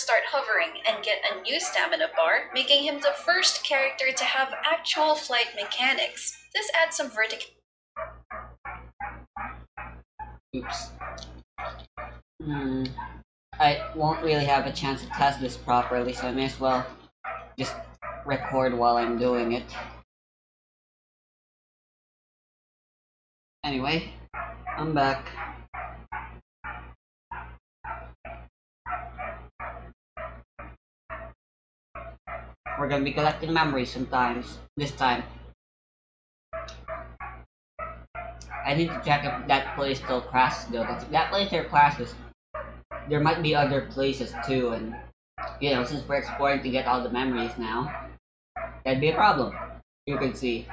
start hovering and get a new stamina bar, making him the first character to have actual flight mechanics. This adds some vertical. Oops. I won't really have a chance to test this properly, so I may as well just record while I'm doing it. Anyway, I'm back. We're gonna be collecting memories sometimes. This time. I need to check if that place still crashes though, because if that place still crashes, there might be other places too, and you know, since we're exploring to get all the memories now, that'd be a problem. You can see.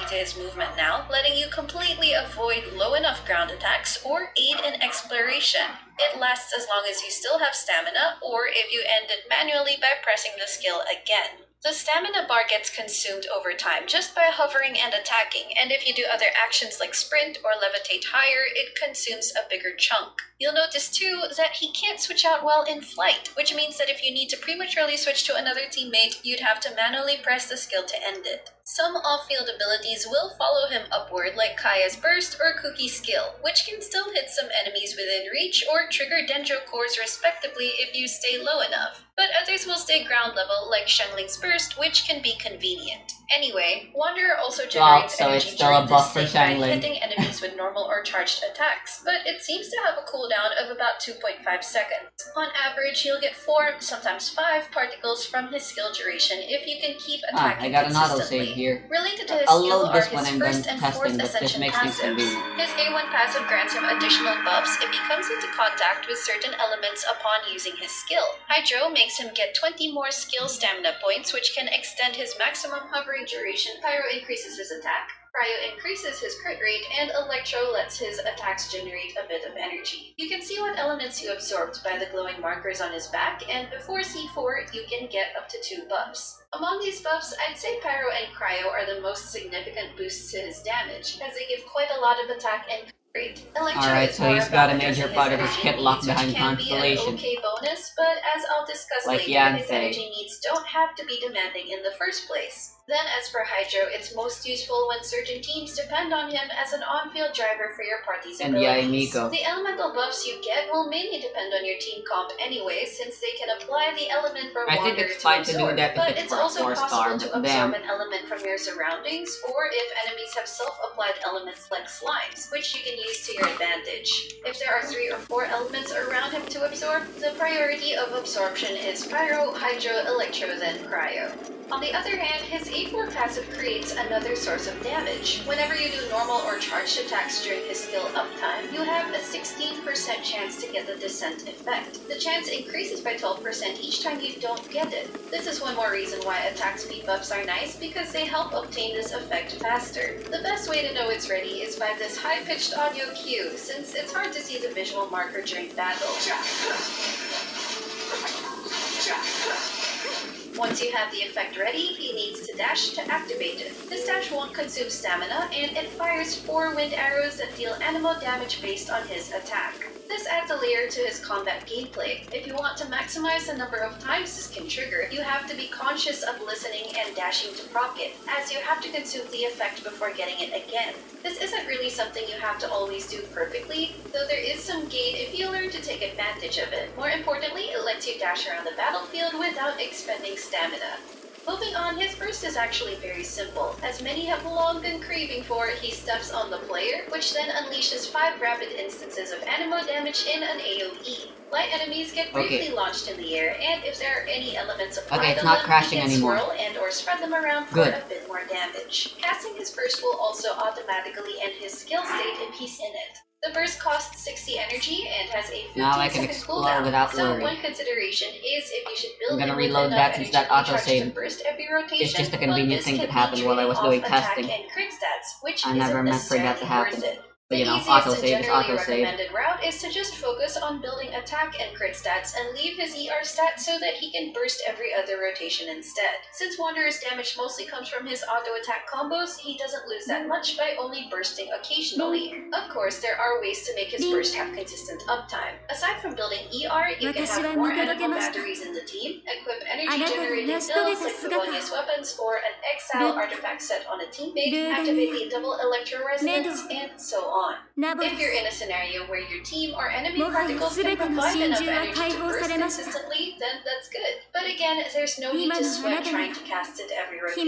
To his movement now, letting you completely avoid low enough ground attacks or aid in exploration. It lasts as long as you still have stamina, or if you end it manually by pressing the skill again. The stamina bar gets consumed over time just by hovering and attacking, and if you do other actions like sprint or levitate higher, it consumes a bigger chunk. You'll notice too that he can't switch out while in flight, which means that if you need to prematurely switch to another teammate, you'd have to manually press the skill to end it. Some off-field abilities will follow him upward, like Kaya's Burst or Cookie's Skill, which can still hit some enemies within reach or trigger Dendro cores respectively if you stay low enough. But others will stay ground level, like Shenling's Burst, which can be convenient. Anyway, Wanderer also generates so energy it's still during a buff this for state by Shenling. hitting enemies with normal or charged attacks, but it seems to have a cooldown of about 2.5 seconds. On average, he'll get 4, sometimes 5 particles from his skill duration if you can keep attacking I got an consistently. autosave here. Related to his I'll skill load are this when his I'm done first and testing, fourth but this ascension makes things passives. convenient. His A1 passive grants him additional buffs if he comes into contact with certain elements upon using his skill. Hydro makes him get 20 more skill stamina points, which can extend his maximum hovering duration. Pyro increases his attack. Cryo increases his crit rate, and Electro lets his attacks generate a bit of energy. You can see what elements you absorbed by the glowing markers on his back, and before C4, you can get up to 2 buffs. Among these buffs, I'd say Pyro and Cryo are the most significant boosts to his damage, as they give quite a lot of attack and crit rate. Alright, so he's got a major part of his kit locked behind Constellation. Okay bonus, but as I'll discuss like later, his energy needs don't have to be demanding in the first place. Then as for Hydro, it's most useful when certain teams depend on him as an on-field driver for your party's abilities. The elemental buffs you get will mainly depend on your team comp anyway, since they can apply the element for I think it's fine to do that, but it's also possible to absorb damn. an element from your surroundings, or if enemies have self-applied elements like slimes, which you can use to your advantage. If there are 3 or 4 elements around him to absorb, the priority of absorption is Pyro, Hydro, Electro, then Cryo. On the other hand, his A4 passive creates another source of damage. Whenever you do normal or charged attacks during his skill uptime, you have a 16% chance to get the descent effect. The chance increases by 12% each time you don't get it. This is one more reason why attack speed buffs are nice, because they help obtain this effect faster. The best way to know it's ready is by this high-pitched audio cue, since it's hard to see the visual marker during battle. Once you have the effect ready, he needs to dash to activate it. This dash won't consume stamina, and it fires 4 wind arrows that deal anemo damage based on his attack. This adds a layer to his combat gameplay. If you want to maximize the number of times this can trigger, you have to be conscious of listening and dashing to proc it, as you have to consume the effect before getting it again. This isn't really something you have to always do perfectly, though there is some gain if you learn to take advantage of it. More importantly, it lets you dash around the battlefield without expending stamina. Moving on, his burst is actually very simple. As many have long been craving for, he steps on the player, which then unleashes 5 rapid instances of anemo damage in an AoE. Light enemies get briefly launched in the air, and if there are any elements applied it's not crashing he can anymore. swirl and or spread them around for a bit more damage. Casting his burst will also automatically end his skill state if he's in it. The burst costs 60 energy and has a 15-second cooldown, without so worry. one consideration is if you should build I'm gonna in reload enough that since that energy autosave to burst every rotation. It's just a but convenient this thing can that happened be while I was trading doing off attack testing. and crit stats, which I never isn't meant for that to necessarily worth happen. it. But The you know, easiest and autosave is generally autosave. recommended route is to just focus on building attack and crit stats and leave his ER stats so that he can burst every other rotation instead. Since Wanderer's damage mostly comes from his auto attack combos, he doesn't lose that much by only bursting occasionally. Of course, there are ways to make his burst have consistent uptime. Aside from building ER, you can have more animal batteries in the team, equip energy generating builds like Favonius weapons or an exile artifact set on a teammate, activate a double electro resonance, and so on. If you're in a scenario where your team or enemy particles can provide enough energy to burst consistently, then that's good. But again, there's no need to sweat trying to cast it every rotation.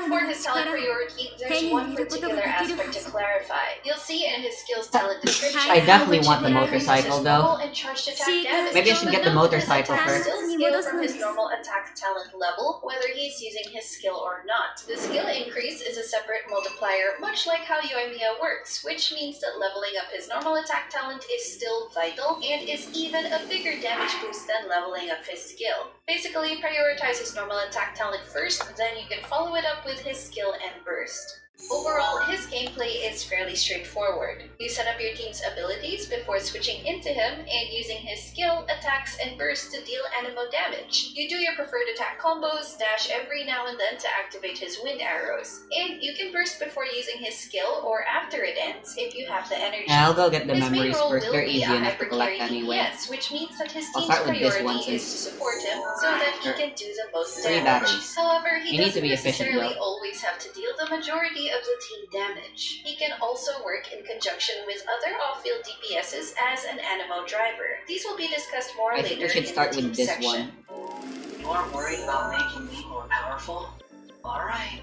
For his talent priority, there's one particular aspect to clarify. You'll see in his skills talent description. I definitely want the he motorcycle increases though. normal and charged attack damage. Maybe I should get the But note that his motorcycle attacks first. still scale from his normal attack talent level, whether he's using his skill or not. The skill increase is a separate multiplier, much like how Yoimiya works, which means that leveling up his normal attack talent is still vital and is even a bigger damage boost than leveling up his skill. Basically, prioritize his normal attack talent first, then you can follow it up with his skill and burst. Overall, his gameplay is fairly straightforward. You set up your team's abilities before switching into him and using his skill, attacks, and burst to deal animo damage. You do your preferred attack combos, dash every now and then to activate his wind arrows. And you can burst before using his skill or after it ends if you have the energy. Yeah, I'll go get the His main memories role first. will They're be easy a enough to collect hypercarry anyway. DPS, which means that his I'll team's start with this one priority is since to support him so that he can do the most 3 damage. batteries. However, he You need to doesn't be efficient, necessarily though. always have to deal the majority of the team damage. He can also work in conjunction with other off-field DPSs as an animo driver. These will be discussed more I later think we should in start the team with this section. one. You aren't worried about making me more powerful? Alright.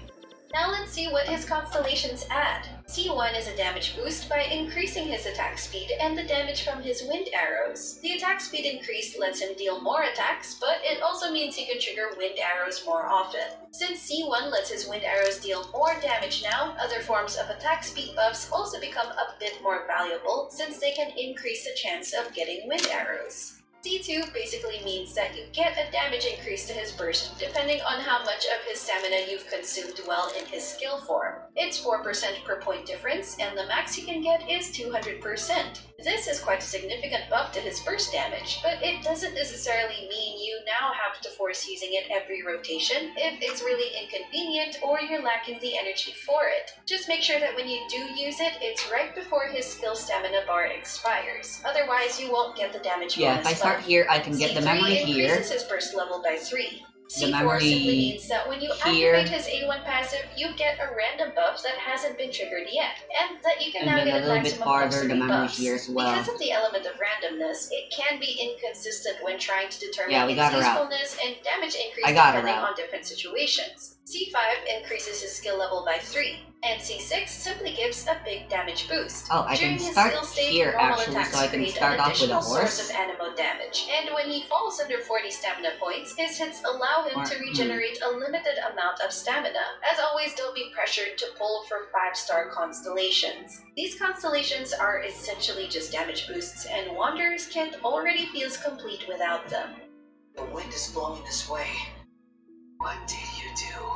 Now let's see what his constellations add. C1 is a damage boost by increasing his attack speed and the damage from his wind arrows. The attack speed increase lets him deal more attacks, but it also means he can trigger wind arrows more often. Since C1 lets his wind arrows deal more damage now, other forms of attack speed buffs also become a bit more valuable since they can increase the chance of getting wind arrows. C2 basically means that you get a damage increase to his burst depending on how much of his stamina you've consumed while in his skill form. It's 4% per point difference, and the max you can get is 200%. This is quite a significant buff to his burst damage, but it doesn't necessarily mean you now have to force using it every rotation if it's really inconvenient or you're lacking the energy for it. Just make sure that when you do use it, it's right before his skill stamina bar expires. Otherwise, you won't get the damage Yeah, bonus if I start buff. here, I can get the C3 memory here. increases his burst level by 3. The C4 memory simply means that when you here. activate his A1 passive, you get a random buff that hasn't been triggered yet, and that you can And now then get a little bit maximum of farther, the 3 memory buffs. here as well. Because of the element of randomness, it can be inconsistent when trying to determine Yeah, we its got her out. usefulness and damage increase I got her depending out. on different situations. C5 increases his skill level by 3, and C6 simply gives a big damage boost. Oh, I During can his start skill state, here normal actually, attacks so I can create start an off with a additional source horse. of animo damage, and when he falls under 40 stamina points, his hits allow him to regenerate a limited amount of stamina. As always, don't be pressured to pull for 5-star constellations. These constellations are essentially just damage boosts, and Wanderer's Kit already feels complete without them. The wind is blowing this way. What did you do?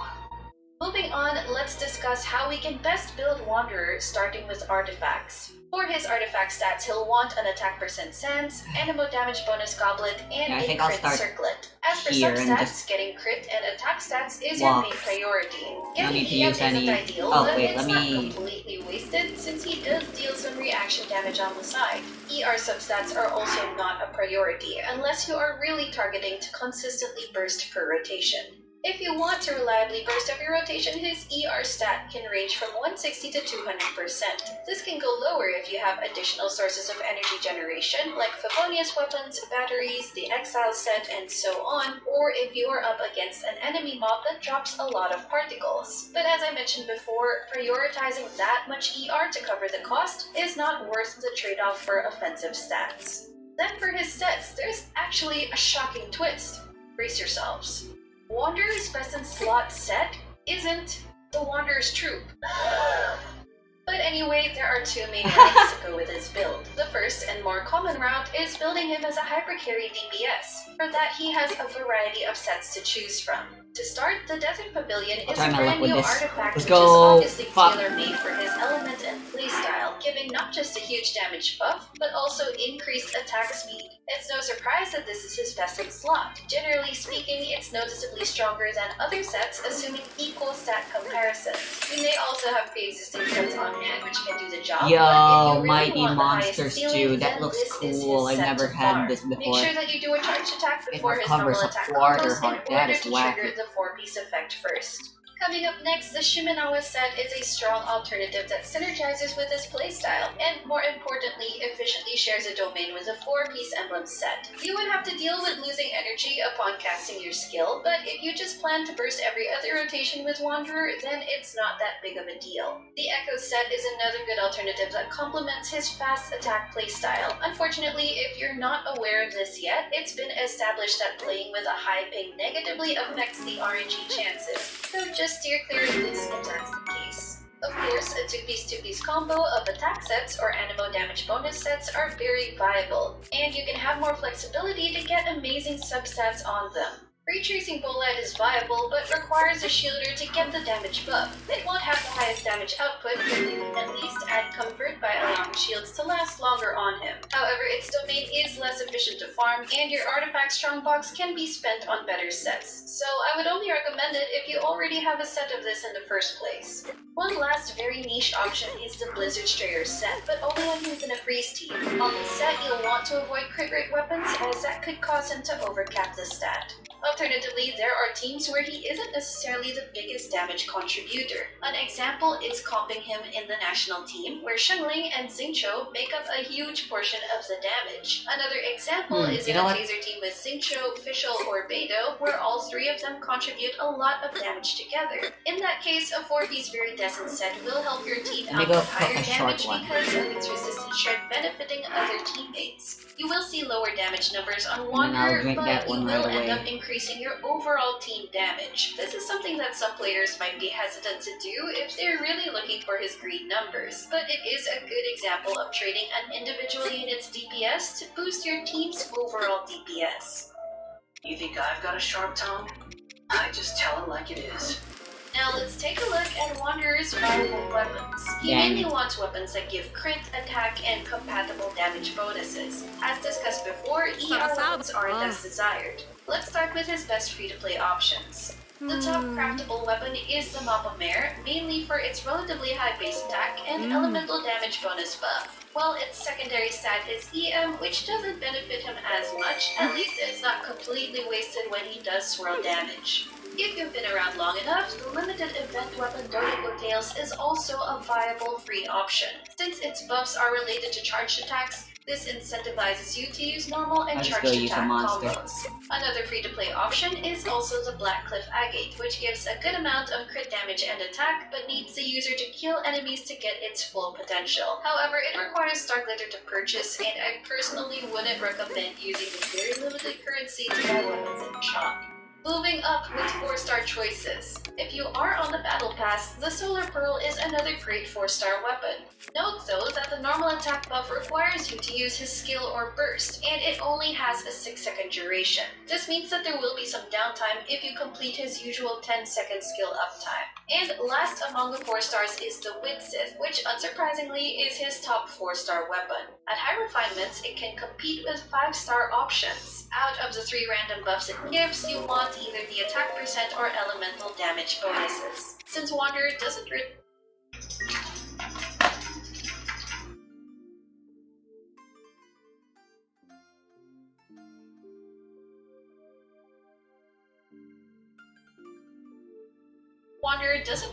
Moving on, let's discuss how we can best build Wanderer starting with artifacts. For his artifact stats, he'll want an attack percent sans, animo damage bonus goblet, and Yeah, I a think I'll crit start circlet. As for here and substats, just getting crit and attack stats is walk. your main priority. No Getting need to EM use isn't any- ideal, Oh, but wait, it's let not me- completely wasted since he does deal some reaction damage on the side. ER substats are also not a priority unless you are really targeting to consistently burst per rotation. If you want to reliably burst every rotation, his ER stat can range from 160 to 200%. This can go lower if you have additional sources of energy generation, like Favonius weapons, batteries, the Exile set, and so on, or if you are up against an enemy mob that drops a lot of particles. But as I mentioned before, prioritizing that much ER to cover the cost is not worth the trade-off for offensive stats. Then for his sets, there's actually a shocking twist. Brace yourselves. Wanderer's best in slot set isn't the Wanderer's Troop, But anyway, there are two main routes to go with his build. The first and more common route is building him as a hypercarry DPS. For that, he has a variety of sets to choose from. To start, the Desert Pavilion is try a my luck brand with new this. artifact Let's which is go. obviously Fuck. tailor-made for his element and playstyle, giving not just a huge damage buff, but also increased attack speed. It's no surprise that this is his best in slot. Generally speaking, it's noticeably stronger than other sets, assuming equal stat comparisons. You may also have pre-existing sets on hand which can do the job, but if Yo, you really Mighty want the highest Monsters ceiling, 2. That then looks this is cool. his I set never to had farm. this Make before. sure that you do a charge attack It before his recovers normal a attack quarter combos in heart. That order is to wacky. trigger the 4-piece effect first. Coming up next, the Shimenawa set is a strong alternative that synergizes with his playstyle, and more importantly, efficiently shares a domain with a 4-piece emblem set. You would have to deal with losing energy upon casting your skill, but if you just plan to burst every other rotation with Wanderer, then it's not that big of a deal. The Echo set is another good alternative that complements his fast attack playstyle. Unfortunately, if you're not aware of this yet, it's been established that playing with a high ping negatively affects the RNG chances, so just steer clear of this if that's the case. Of course, a 2-piece combo of attack sets or animo damage bonus sets are very viable, and you can have more flexibility to get amazing substats on them. Retracing Bolide is viable, but requires a shielder to get the damage buff. It won't have the highest damage output, but you can at least add comfort by allowing shields to last longer on him. However, its domain is less efficient to farm, and your artifact strongbox can be spent on better sets. So I would only recommend it if you already have a set of this in the first place. One last very niche option is the Blizzard Strayer set, but only when he's in a freeze team. On this set, you'll want to avoid crit rate weapons, as that could cause him to overcap the stat. Alternatively, there are teams where he isn't necessarily the biggest damage contributor. An example is comping him in the national team, where Shengling and Xingqiu make up a huge portion of the damage. Another example is in a taser team with Xingqiu, Fischl, or Beidou, where all three of them contribute a lot of damage together. In that case, a 4-piece Viridescent set will help your team out with higher damage because of its resistance shard benefiting other teammates. You will see lower damage numbers on Wanderer, but you will end up increasing your overall team damage. This is something that some players might be hesitant to do if they're really looking for his green numbers, but it is a good example of trading an individual unit's DPS to boost your team's overall DPS. You think I've got a sharp tongue? I just tell it like it is. Now let's take a look at Wanderer's viable weapons. He mainly wants weapons that give crit, attack, and compatible damage bonuses. As discussed before, ER weapons aren't as desired. Let's start with his best free-to-play options. The top craftable weapon is the Mappa Mare, mainly for its relatively high base attack and elemental damage bonus buff. While its secondary stat is EM, which doesn't benefit him as much, at least it's not completely wasted when he does swirl damage. If you've been around long enough, the limited event weapon Dodiko Tails is also a viable free option. Since its buffs are related to charged attacks, this incentivizes you to use normal and charged attack combos. Another free-to-play option is also the Blackcliff Agate, which gives a good amount of crit damage and attack, but needs the user to kill enemies to get its full potential. However, it requires Star Glitter to purchase, and I personally wouldn't recommend using the very limited currency to buy weapons in the shop. Moving up with 4-star choices. If you are on the Battle Pass, the Solar Pearl is another great 4-star weapon. Note though that the normal attack buff requires you to use his skill or burst, and it only has a 6-second duration. This means that there will be some downtime if you complete his usual 10-second skill uptime. And last among the 4 stars is the Wind Sith, which unsurprisingly is his top 4-star weapon. At high refinements, it can compete with 5-star options. Out of the 3 random buffs it gives, you want either the attack percent or elemental damage bonuses. Since Wanderer doesn't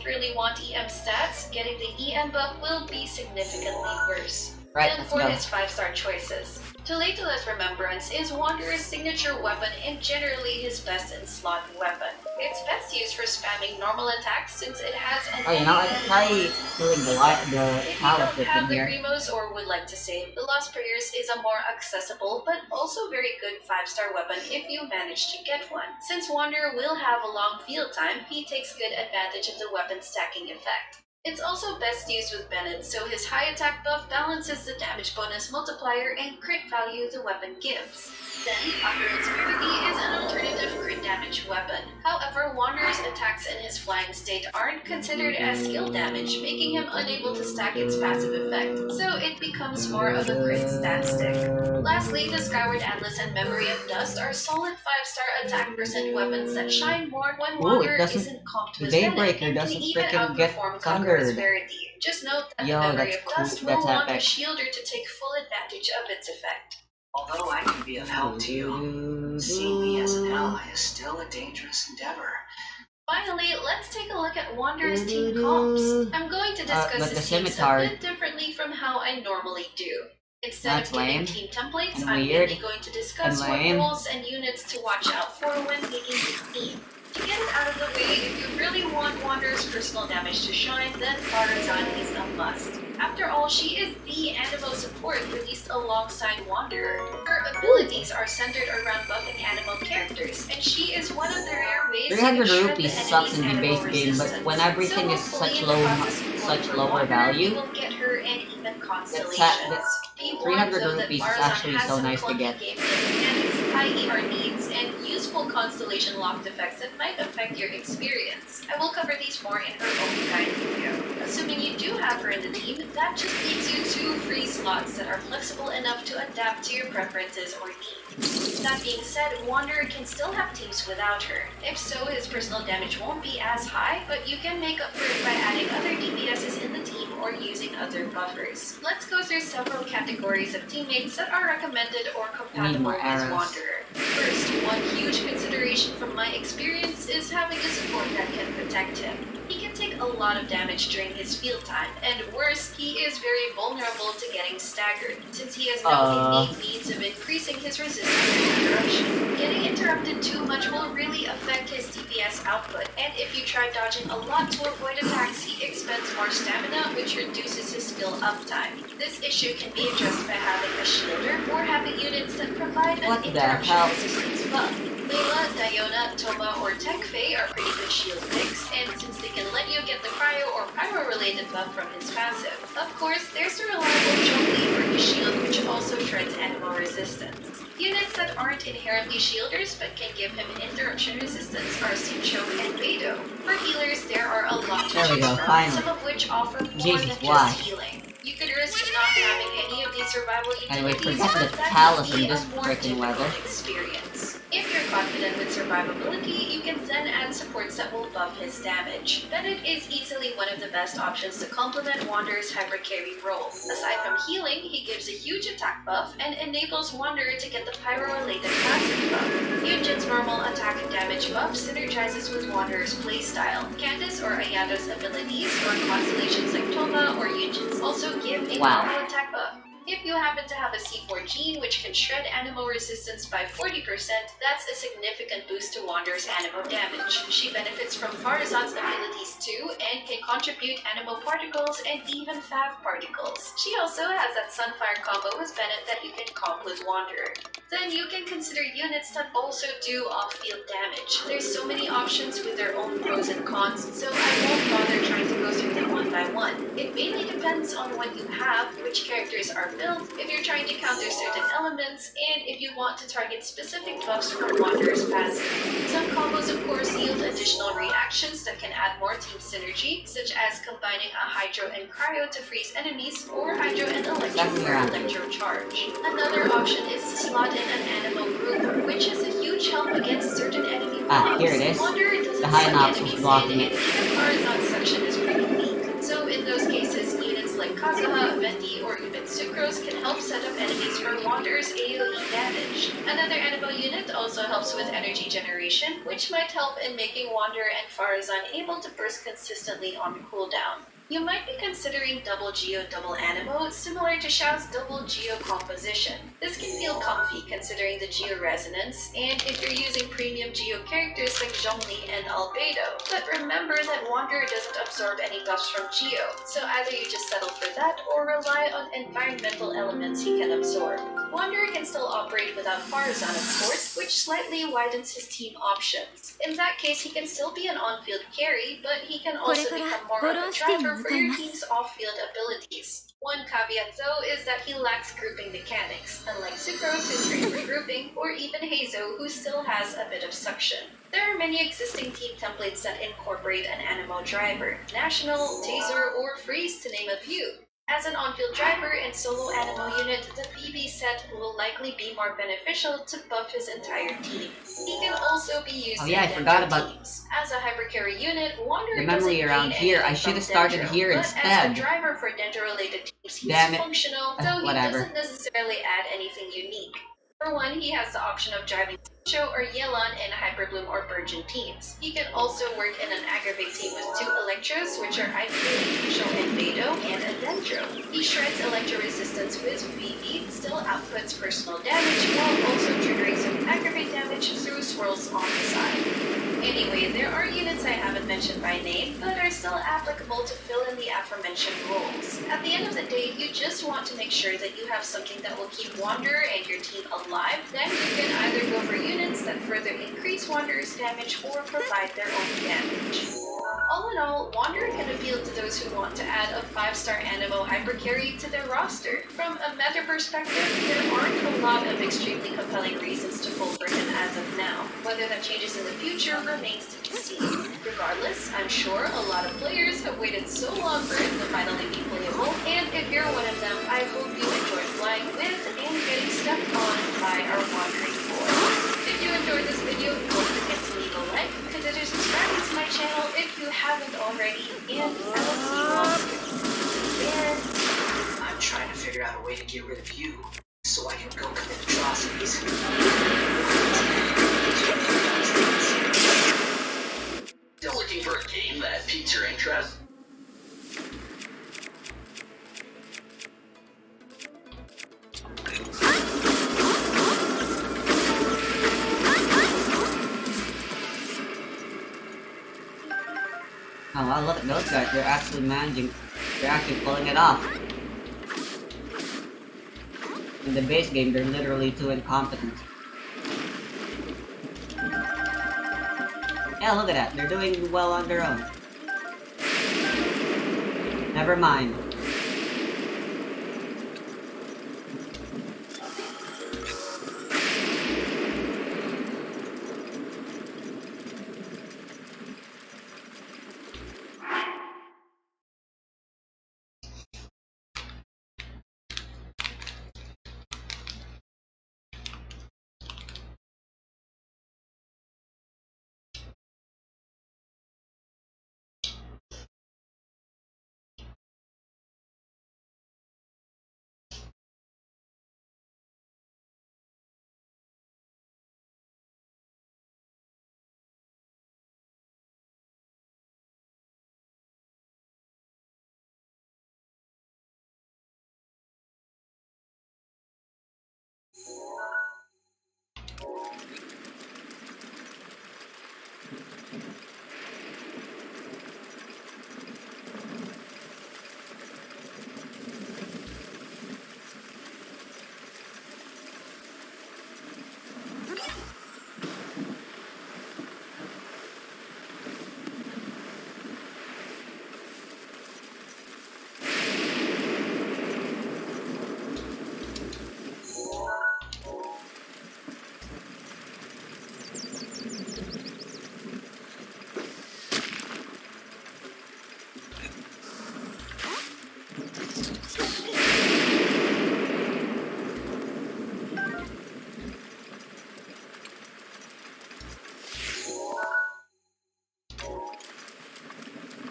really want EM stats, getting the EM buff will be significantly worse. Then for his 5-star choices. Tuletula's Remembrance is Wanderer's signature weapon and generally his best in slot weapon. It's best used for spamming normal attacks since it has an I try killing the If you don't have the Grimos or would like to save, the Lost Prayers is a more accessible but also very good 5-star weapon if you manage to get one. Since Wanderer will have a long field time, he takes good advantage of the weapon stacking effect. It's also best used with Bennett, so his high attack buff balances the damage bonus multiplier and crit value the weapon gives. Then, Utterance Purity is an alternative crit damage weapon. However, Wanderer's attacks in his flying state aren't considered as skill damage, making him unable to stack its passive effect, so it becomes more of a crit stat stick. Lastly, the Skyward Atlas and Memory of Dust are solid 5-star attack percent weapons that shine more when Ooh, Wanderer it doesn't. isn't comped The with Bennett Daybreaker and can doesn't even freaking get outperform Conqueror's thundered. Verity. Just note that Yo, the Memory that's of cool. Dust That's will want a epic. shielder to take full advantage of its effect. Although I can be of help to you, seeing me as an ally is still a dangerous endeavor. Finally, let's take a look at Wanderer's team comps. I'm going to discuss but the his teams a scimitar. bit differently from how I normally do. Instead That's of giving lame. team templates, And I'm weird. mainly going to discuss And what lame. roles and units to watch out for when picking his team. To get it out of the way, if you really want Wanderer's personal damage to shine, then Farazan is a must. After all, she is the Animo support released alongside Wanderer. Her abilities are centered around buffing Animo characters, and she is one of the rare ways you can 300 shred the rupees sucks in enemy's the base Animo game, but resistance. when everything So is hopefully such in the low, process of going such for lower Wanderer, value, you will get her and even that constellations. Be warned 300 though that rupees is Farazan actually has so some nice to clunky get. gameplay mechanics, high ER needs, and useful constellation locked effects that might affect your experience. I will cover these more in her own guide video. Assuming you do have her in the team, that just leaves you 2 free slots that are flexible enough to adapt to your preferences or needs. That being said, Wanderer can still have teams without her. If so, his personal damage won't be as high, but you can make up for it by adding other DPSs in the team or using other buffers. Let's go through several categories of teammates that are recommended or compatible more with arrows. Wanderer. First, one huge consideration from my experience is having a support that can protect him. He can take a lot of damage during his field time, and worse, he is very vulnerable to getting staggered, since he has no innate means of increasing his resistance to interruption. Getting interrupted too much will really affect his DPS output, and if you try dodging a lot to avoid attacks, he expends more stamina, which reduces his skill uptime. This issue can be addressed by having a shielder or having units that provide an What the interruption hell? resistance buff. Layla, Diona, Toma, or Tekfei are pretty good shield picks, and since they can let you get the cryo or pyro-related buff from his passive. Of course, there's the reliable Zhongli for his shield, which also shreds Animo resistance. Units that aren't inherently shielders but can give him interruption resistance are Sincho and Beidou. For healers, there are a lot to There we choose go, from, finally. some of which offer more Jesus, than why? just healing. You could risk not having any of these survival Anyway, utilities, forget but the that talus would be in this a more frickin' difficult weather. experience. If you're confident with survivability, you can then add supports that will buff his damage. Bennett is easily one of the best options to complement Wanderer's hyper carry role. Aside from healing, he gives a huge attack buff and enables Wanderer to get the pyro-related passive buff. Yunjin's normal attack and damage buff synergizes with Wanderer's playstyle. Candace or Ayato's abilities or constellations like Toma or Yunjin's also give a Wow. normal attack buff. If you happen to have a C4 gene which can shred Animo resistance by 40%, that's a significant boost to Wanderer's Animo damage. She benefits from Farazan's abilities too, and can contribute Animo particles and even Fav particles. She also has that Sunfire combo with Bennett that you can comp with Wanderer. Then you can consider units that also do off-field damage. There's so many options with their own pros and cons, so I won't bother trying to go through them one by one. It mainly depends on what you have, which characters are built, if you're trying to counter certain elements, and if you want to target specific buffs from Wanderer's passive. Some combos of course yield additional reactions that can add more team synergy, such as combining a Hydro and Cryo to freeze enemies, or Hydro and Electro for Electro Charge. Another option is to slot in an Animo group, which is a huge help against certain enemy mobs. Here it is. Wanderer doesn't The High suck Nox was enemies blocking in, it. and even Farazan's section is pretty weak. So in those cases, units like Kazuha, Venti, or even Sucrose can help set up enemies for Wanderer's AoE damage. Another Animo unit also helps with energy generation, which might help in making Wanderer and Farazan able to burst consistently on cooldown. You might be considering double Geo double Animo, similar to Xiao's double Geo composition. This can feel comfy considering the Geo resonance, and if you're using premium Geo characters like Zhongli and Albedo. But remember that Wanderer doesn't absorb any buffs from Geo, so either you just settle for that or rely on environmental elements he can absorb. Wanderer can still operate without Farazan, of course, which slightly widens his team options. In that case, he can still be an on-field carry, but he can also become more of a driver for your team's off-field abilities. One caveat though is that he lacks grouping mechanics, unlike Sucrose who's great for grouping, or even Hazo who still has a bit of suction. There are many existing team templates that incorporate an Anemo driver, National, Taser, or Freeze to name a few. As an on-field driver and solo Anemo unit, the BB set will likely be more beneficial to buff his entire team. He can also be used Oh yeah, I in forgot Dendro about teams. As a hypercarry unit, Wanderer the memory doesn't around gain here. I anything should have from started Dendro, here but instead. as a driver for Dendro-related teams, he's Damn it. functional, though he Whatever. doesn't necessarily add anything unique. For one, he has the option of driving Cho or Yelan in Hyperbloom or Virgin teams. He can also work in an Aggravate team with 2 Electros, which are ideally Cho and Beidou, and a Dendro. He shreds Electro resistance with VV, still outputs personal damage, while also triggering some Aggravate damage through swirls on the side. Anyway, there are units I haven't mentioned by name, but are still applicable to fill in the aforementioned roles. At the end of the day, you just want to make sure that you have something that will keep Wanderer and your team alive. Then you can either go for units that further increase Wanderer's damage or provide their own damage. All in all, Wanderer can appeal to those who want to add a 5-star Anemo hypercarry to their roster. From a meta perspective, there aren't a lot of extremely compelling reasons to pull for him as of now. Whether that changes in the future remains to be seen. Regardless, I'm sure a lot of players have waited so long for him to finally be playable, and if you're one of them, I hope you enjoy flying with and getting stepped on by our Wandering Boy. If you enjoyed this video, don't forget to leave a like, consider subscribing to my channel if you haven't already, and I will see you all soon. I'm trying to figure out a way to get rid of you, so I can go commit atrocities. Still looking for a game that piques your interest? Oh wow, look at those guys. They're actually managing. They're actually pulling it off. In the base game, they're literally too incompetent. Yeah, look at that. They're doing well on their own. Never mind.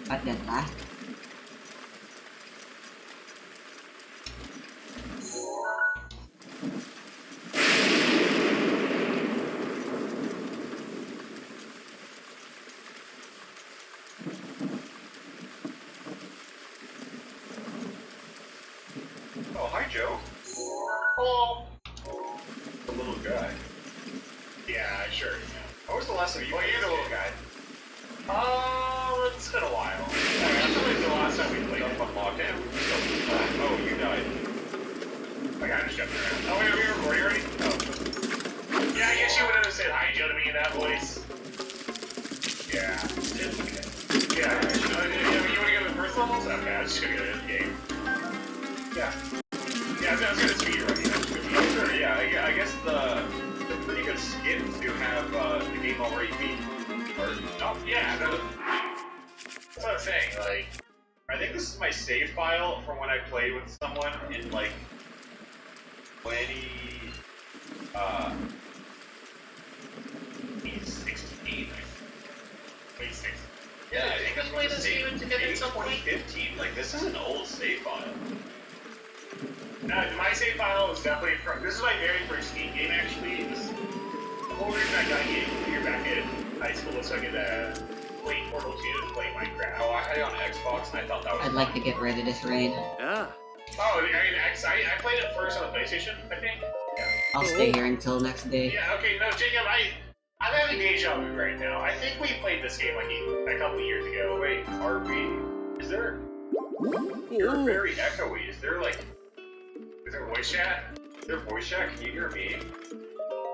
At that last. Oh, hi, Joe. Hello. The little guy. Yeah, sure. When was the last time you played the little guy? It's been a while. I feel like the last time we played on Lockdown. Oh, you died. I got just jumped around. Oh, wait, are we recording already? Oh. Yeah, I guess you would have said hi, Joe, to me in that voice. Yeah. Yeah. You want to go to the first level? So, just gonna go to the game. Yeah. Yeah, I was gonna speed run, you know? Sure, yeah, I guess the pretty good skins do have the game already beat. Or, no, yeah, that's what I'm saying, like, I think this is my save file from when I played with someone in, like, 2016, I think. 2016. Yeah, I think that's when this game together in 2015. Like, this is an old save file. My save file is definitely from. This is my very first Steam game, actually. The whole reason I got it here back in high school was so I could play Portal 2 and play Minecraft. Oh, I had it on Xbox, and I thought that was. I'd like to get rid of this raid. Yeah. Oh, I mean, I played it first on the PlayStation, I think. Yeah. I'll stay here until next day. Yeah. Okay. No, Jacob, I'm having deja vu right now. I think we played this game like a couple years ago. Wait, are we? Is there? You're very echoey. Is there voice chat? Is there voice chat? Can you hear me?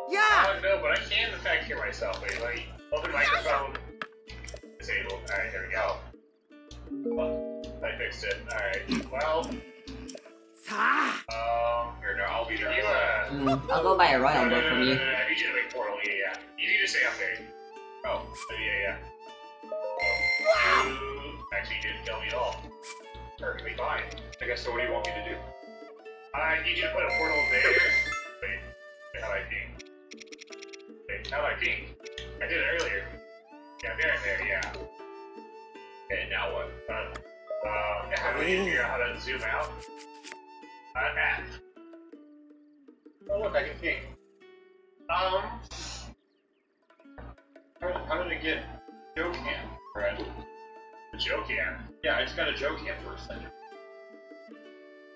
Yeah. No, but I can in fact hear myself. Wait, let me open microphone. Disabled. All right, there we go. Well, I fixed it. All right. Well. Here, no, I'll be there. I'll go buy a royal book from you. I need you to make Portal. Yeah. You need to stay up there. Oh, yeah. Actually, you didn't kill me at all. Perfectly fine. I guess so. What do you want me to do? I need you to put a portal there. Wait, how do I ping? Wait, how do I ping? I did it earlier. Yeah, there, yeah. Okay, now what? How do we figure out how to zoom out? App. Oh look, I can ping. How did I get Joe Cam, Brad? The Joe Cam? Yeah, I just got a Joe Cam for a second.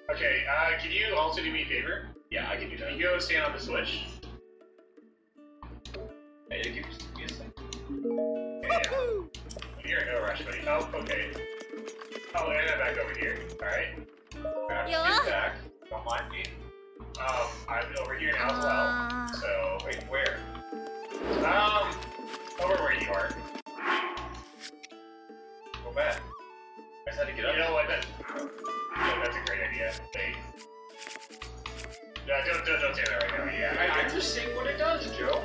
Okay, can you also do me a favor? Yeah, I can do that. Can you go stand on the switch? Hey, give me a second. Yeah. You're in no rush, buddy. Oh, okay. Oh, and I'm back over here. Alright. Back. Don't mind me. I'm over here now as well. So, wait, where? Over where you are. Go back. I just had to get up. You know what? That's a great idea. Wait. Don't say that right now. Yeah. I'm just seeing what it does, Joe.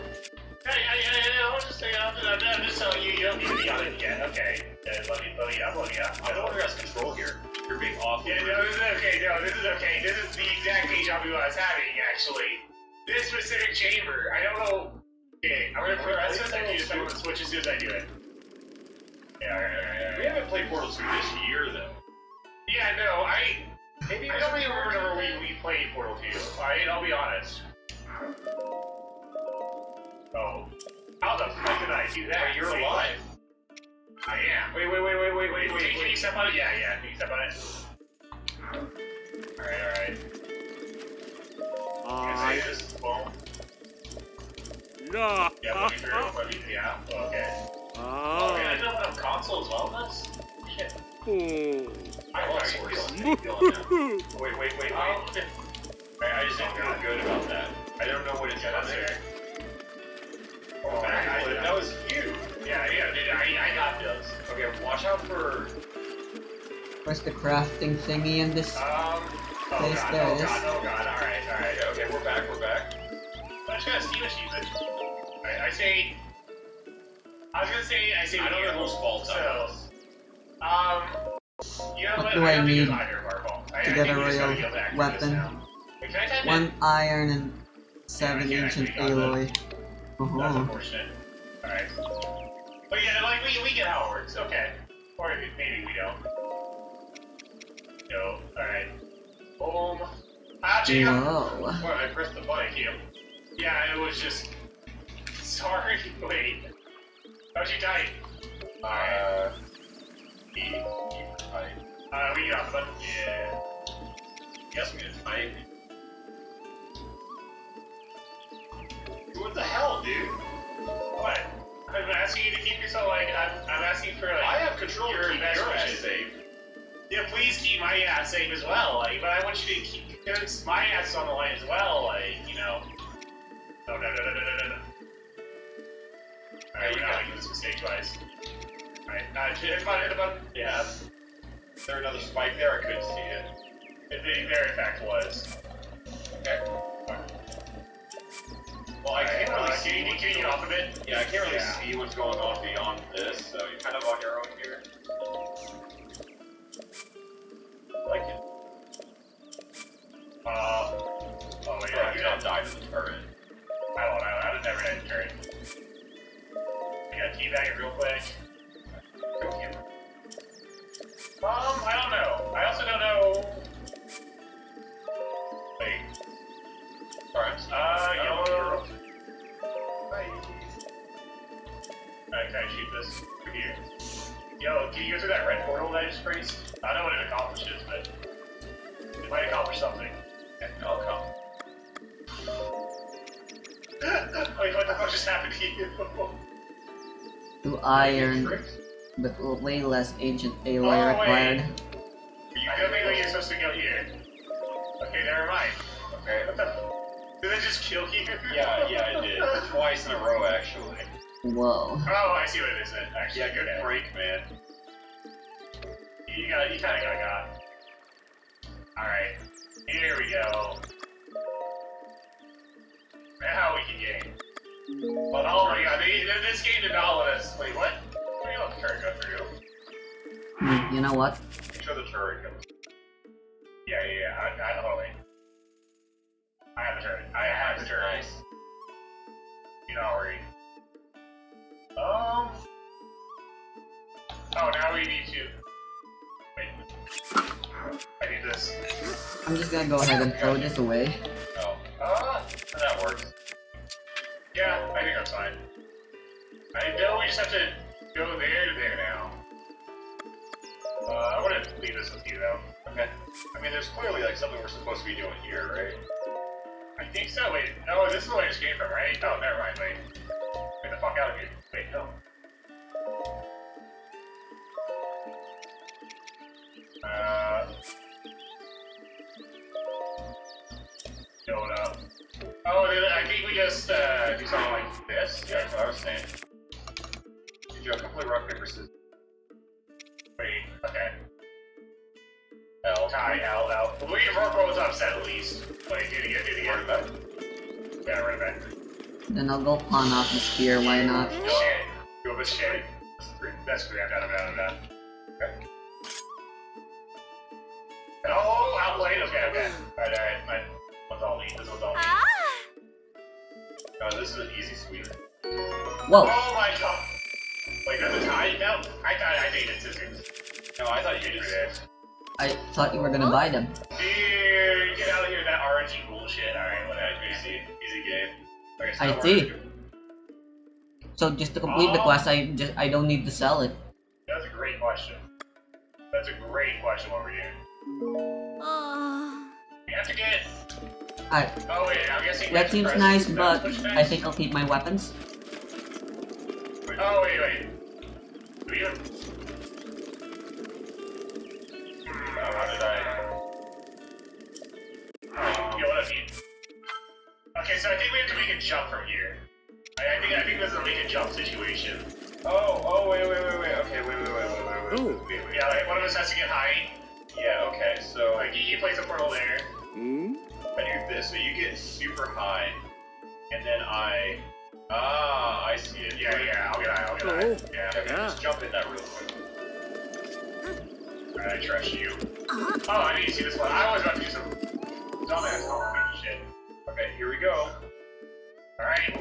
I'm just saying. I'm just telling you. You don't need to be on it yet. Okay. Let me up. I don't want to rest control here. You're being awful. Yeah, no, this is okay. No, this is okay. This is the exact deja vu I was having, actually. This specific chamber. I don't know. Okay, I'm gonna put. I'm just gonna use the switch as soon as I do it. Yeah, alright. We haven't played Portal 2 this year, though. Yeah, no, I don't really remember we played Portal 2. I'll be honest. Oh. How the fuck did I do that? Wait, you're alive. I am. Wait. Can you step on it? Yeah. Can you step on it? Alright. Can I say this? Boom. Yeah. Yeah, let me through. Yeah, okay. Okay, I know I'm console as well, this? Shit. I lost worse. Wait. I just don't feel good about that. I don't know what it's done there. Oh, that was you. Yeah, dude, I got those. Okay, watch out for... Where's the crafting thingy in this place? Oh god, alright. Okay, we're back. I just gotta see what she said. I say... I say I don't know whose fault you know what do I need to get a royal weapon? 1 iron and 7 ancient alloy. That's unfortunate. Alright. But yeah, like, we get how it works, okay. Or maybe we don't. No, alright. Boom. Whoa. Well, I pressed the button, Kim. Yeah, it was just... Sorry, wait. How'd you type? We get off the button. Yeah. Guess me to type. What the hell, dude? What? I'm asking you to keep yourself like I'm asking for like. I have control of your ass safe. Yeah, please keep my ass safe as well. Like, but I want you to keep because my ass is on the line as well. Like, you know. No. Alright, we're not making this mistake twice. Alright, hit the button. Yeah. Is there another spike there? I couldn't see it. There in fact was. Okay. Well, I can't really see. Can you get off of it? Yeah, I can't really see what's going on beyond this, so you're kind of on your own here. I like it. Oh yeah, you don't die to the turret. I would never had a turret. You gotta teabag it real quick. I don't know. I also don't know. Wait. Sorry, yellow. Alright, can I shoot this? Over here. Yo, can you go through that red portal that I just raised? I don't know what it accomplishes, but it might accomplish something. Okay, I'll come. Wait, what the fuck just happened to you? To iron, but way less ancient alloy required. You got me like you're supposed to go here. Okay, never mind. Okay, what the? Did it just kill you? Yeah, it did. Twice in a row, actually. Whoa. Oh, I see what it is then. Actually, yeah, good break, man. You kinda got. Alright, here we go. Now we can game. But oh my god, this game did not let us. Wait, what? Where do you let the turret go through? You know what? Make sure the turret goes. Yeah, I don't know. I have the turret. I have the turret. Nice. You're not worried. Oh, now we need to. Wait. I need this. I'm just gonna go ahead and throw this away. Oh. That works. Yeah, I think that's fine. I know we just have to go there to there now. I want to leave this with you though. Okay. I mean, there's clearly like something we're supposed to be doing here, right? I think so. Wait, no, this is the way it came from, right? Oh, never mind. Wait. Get the fuck out of here. Wait, no. Going up. Oh, I think we just do something like this. Yeah, that's what I was saying. Did you have complete rock, paper, scissors? Wait, okay. L, tie, L, L. Well, we can work both upset at least. Wait, do it again. Run it back. Yeah, run it back. Then I'll go pawn off the spear, why not? Shit. Go with shit. That's 3. I'm done. Okay. Oh, outplayed. Okay. Alright. What's all me? This one's all me. Oh, this is an easy sweep. Whoa! Oh my god! Wait, that's a tie? No, I thought I needed scissors. No, I thought you did this. I thought you were gonna buy them. Dude, get out of here with that RNG bullshit. Alright, whatever. Easy game. Okay, so I see. So just to complete the quest, I don't need to sell it. That's a great question. What we're doing. We have to get... Oh wait, I'm guessing... That seems nice, but I think I'll keep my weapons. Oh wait. Do you... how did I... Yo, what I mean? Okay, so I think we have to make a jump from here. I think this is a make a jump situation. Oh, wait. Okay, wait. Yeah, like, one of us has to get high. Yeah, okay, so like you place a portal there. I do this, so you get super high, and then I see it. Yeah, I'll get high. Yeah, okay, just jump in that real quick. Alright, I trust you. Oh, I need to see this one. I was about to do some dumbass complicated shit. Okay, here we go. Alright.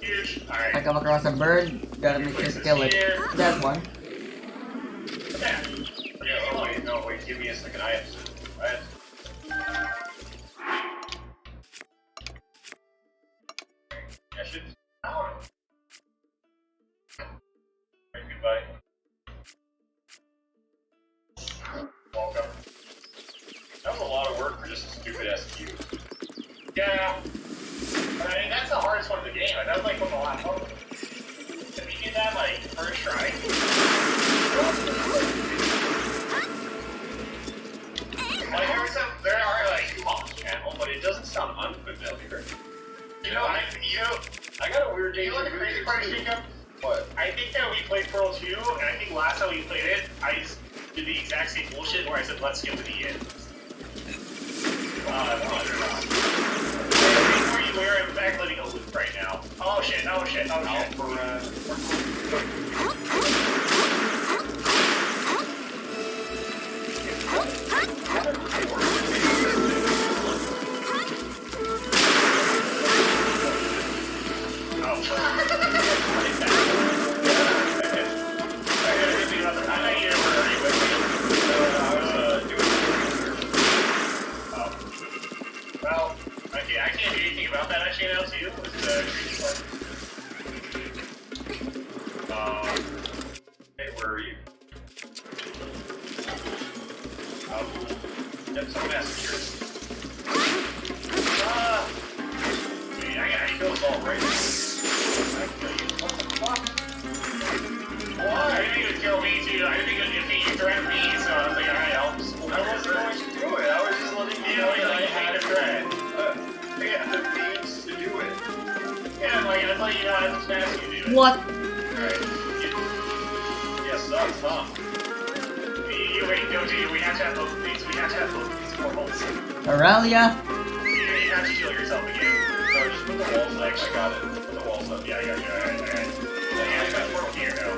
Huge. Alright. I come across a bird, gotta make sure to kill it. That one. Yeah, wait, give me a second. I have to. I should. Goodbye. Welcome. That was a lot of work for just a stupid SQ. Yeah. I mean, that's the hardest one in the game. That was like one of the last ones. Did we get that like first try? Like there are like boss channel, but it doesn't sound unfamiliar. I got a weird day. You know what the crazy part is, Jacob? What? I think that we played Pearl 2, and I think last time we played it, I just did the exact same bullshit where I said let's skip to the end. Where I'm back living a loop right now. Oh shit, oh shit, oh shit. Well, okay, I can't do anything about that actually now too. Hey, where are you? Yep, someone has security. Wait, I kill us all right now. I kill you. What the fuck? Why? I didn't even kill me too. I didn't even defeat you threatened me, so I was like, alright, I'll just... I wasn't going to do it. I was just letting you know that I had a threat. I had the means to do it. Yeah, like, I thought you know how to smash you do it. What? Alright. Yes, sucks, huh? Wait, no, dude, we have to have both of these. We have to have both of these portals. Aurelia? You have to heal yourself again. No, just put the walls up. I got it. Put the walls up. Yeah, I got you. Alright. Yeah, I got the portal here now.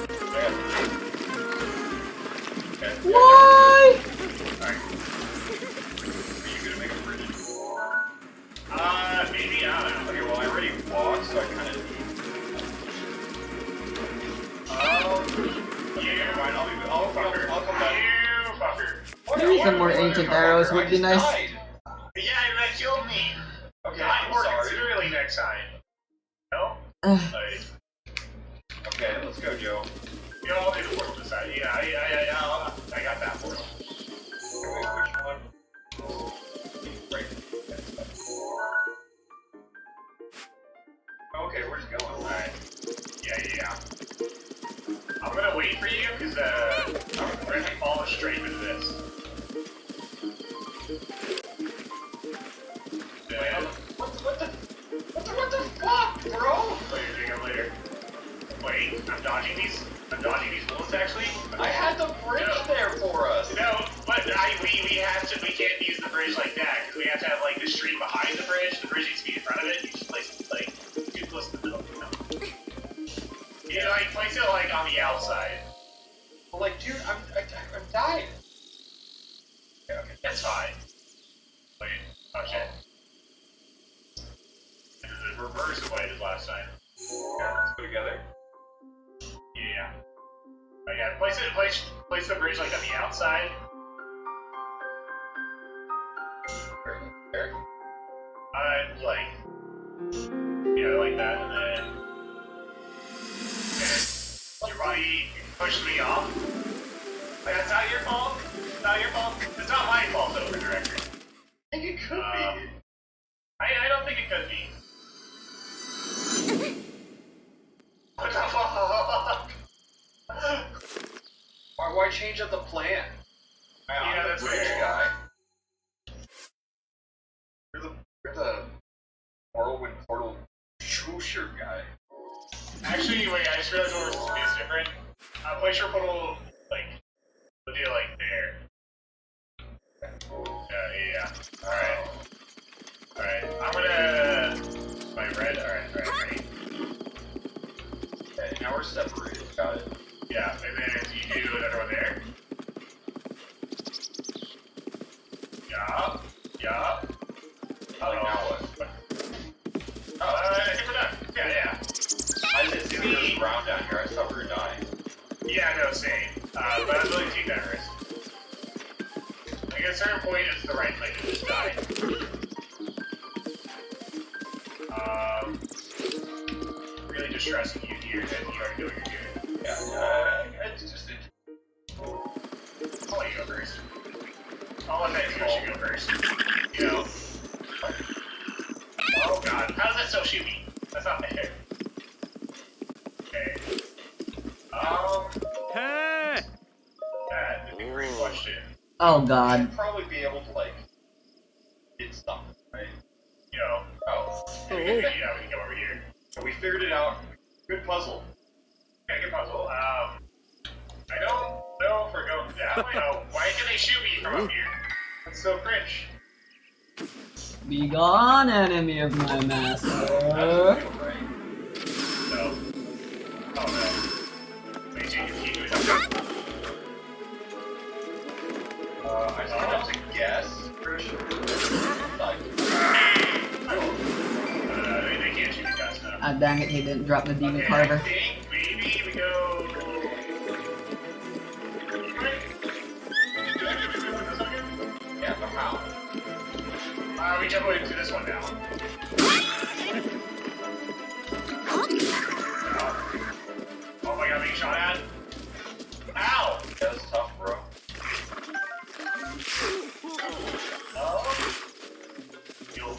Okay. Why? Alright. Are you gonna make a bridge? Maybe, I don't know. Okay, well, I already walked, so I kinda need... Yeah, never mind. I'll come back. You fucker. Maybe some more ancient arrows would be nice. Yeah, that killed me. Okay, I'm sorry. Considerably next time. No? Like... Okay, let's go, Joe. Yeah, I'll do the portal this side. Yeah, I got that portal. Wait, which one? Right. Okay, where's it going? Alright. Yeah. I'm gonna wait for you, because, we're gonna fall straight into this. What the fuck, bro? Later, dig up later. Wait, I'm dodging these bullets, actually? I had the bridge there for us! No, but we can't use the bridge like that, because we have to have, like, the stream behind the bridge needs to be in front of it, you just place it, like, too close to the middle, you know? Yeah, like, place it, like, on the outside. Well, like, dude, I'm dying. Okay, that's fine. Wait, oh shit. This is the reverse of what I did last time. Yeah, let's go together. Yeah. Oh yeah, place the bridge, like, on the outside. Where? Like... Yeah, like that, and then... Your body pushed me off. Like, that's not your fault. It's not your fault. It's not my fault, though, for the record. I think it could be. I don't think it could be. What the fuck? Why change up the plan? Yeah, that's weird, guy. You're the whirlwind portal shoosher guy. Actually, wait, I just realized what we're is different. Place your portal, like, we'll do it, like, there. Yeah. Alright, I'm gonna... My red? Alright, ready. Okay, now we're separated, got it. Yeah, and then you do another one there. Yeah. Oh, now what? Oh, I think we're done. Yeah. I didn't see there was a round down here. I thought we were dying. Yeah, no, same. But I was willing to take that risk. Like, at a certain point, it's the right thing to just die. Really distressing you here, and you already know what you're doing. Yeah, it's just... I'll let you go first. I'll let that Yoshi go first. You know? Oh god, how does that still shoot me? That's not fair. Okay. That is a great question. Oh god. You'd probably be able to, like, hit something, right? You know? Oh. Yeah, we can come over here. And we figured it out. Good puzzle. Okay, good puzzle. I don't know if we're going that way. Oh, why can they shoot me from up here? That's so cringe. Be gone, enemy of my master. No. Oh no. Wait, so you keep doing something? I still have to guess. Pretty sure. Like, They can't shoot me fast enough. Ah, dang it, he didn't drop the demon Okay, carver. I think maybe we go. Right? Did I do this one again? yeah, but how? We jump into this one now. Oh my god, being shot at. Ow! That was tough, bro. Oh. You'll.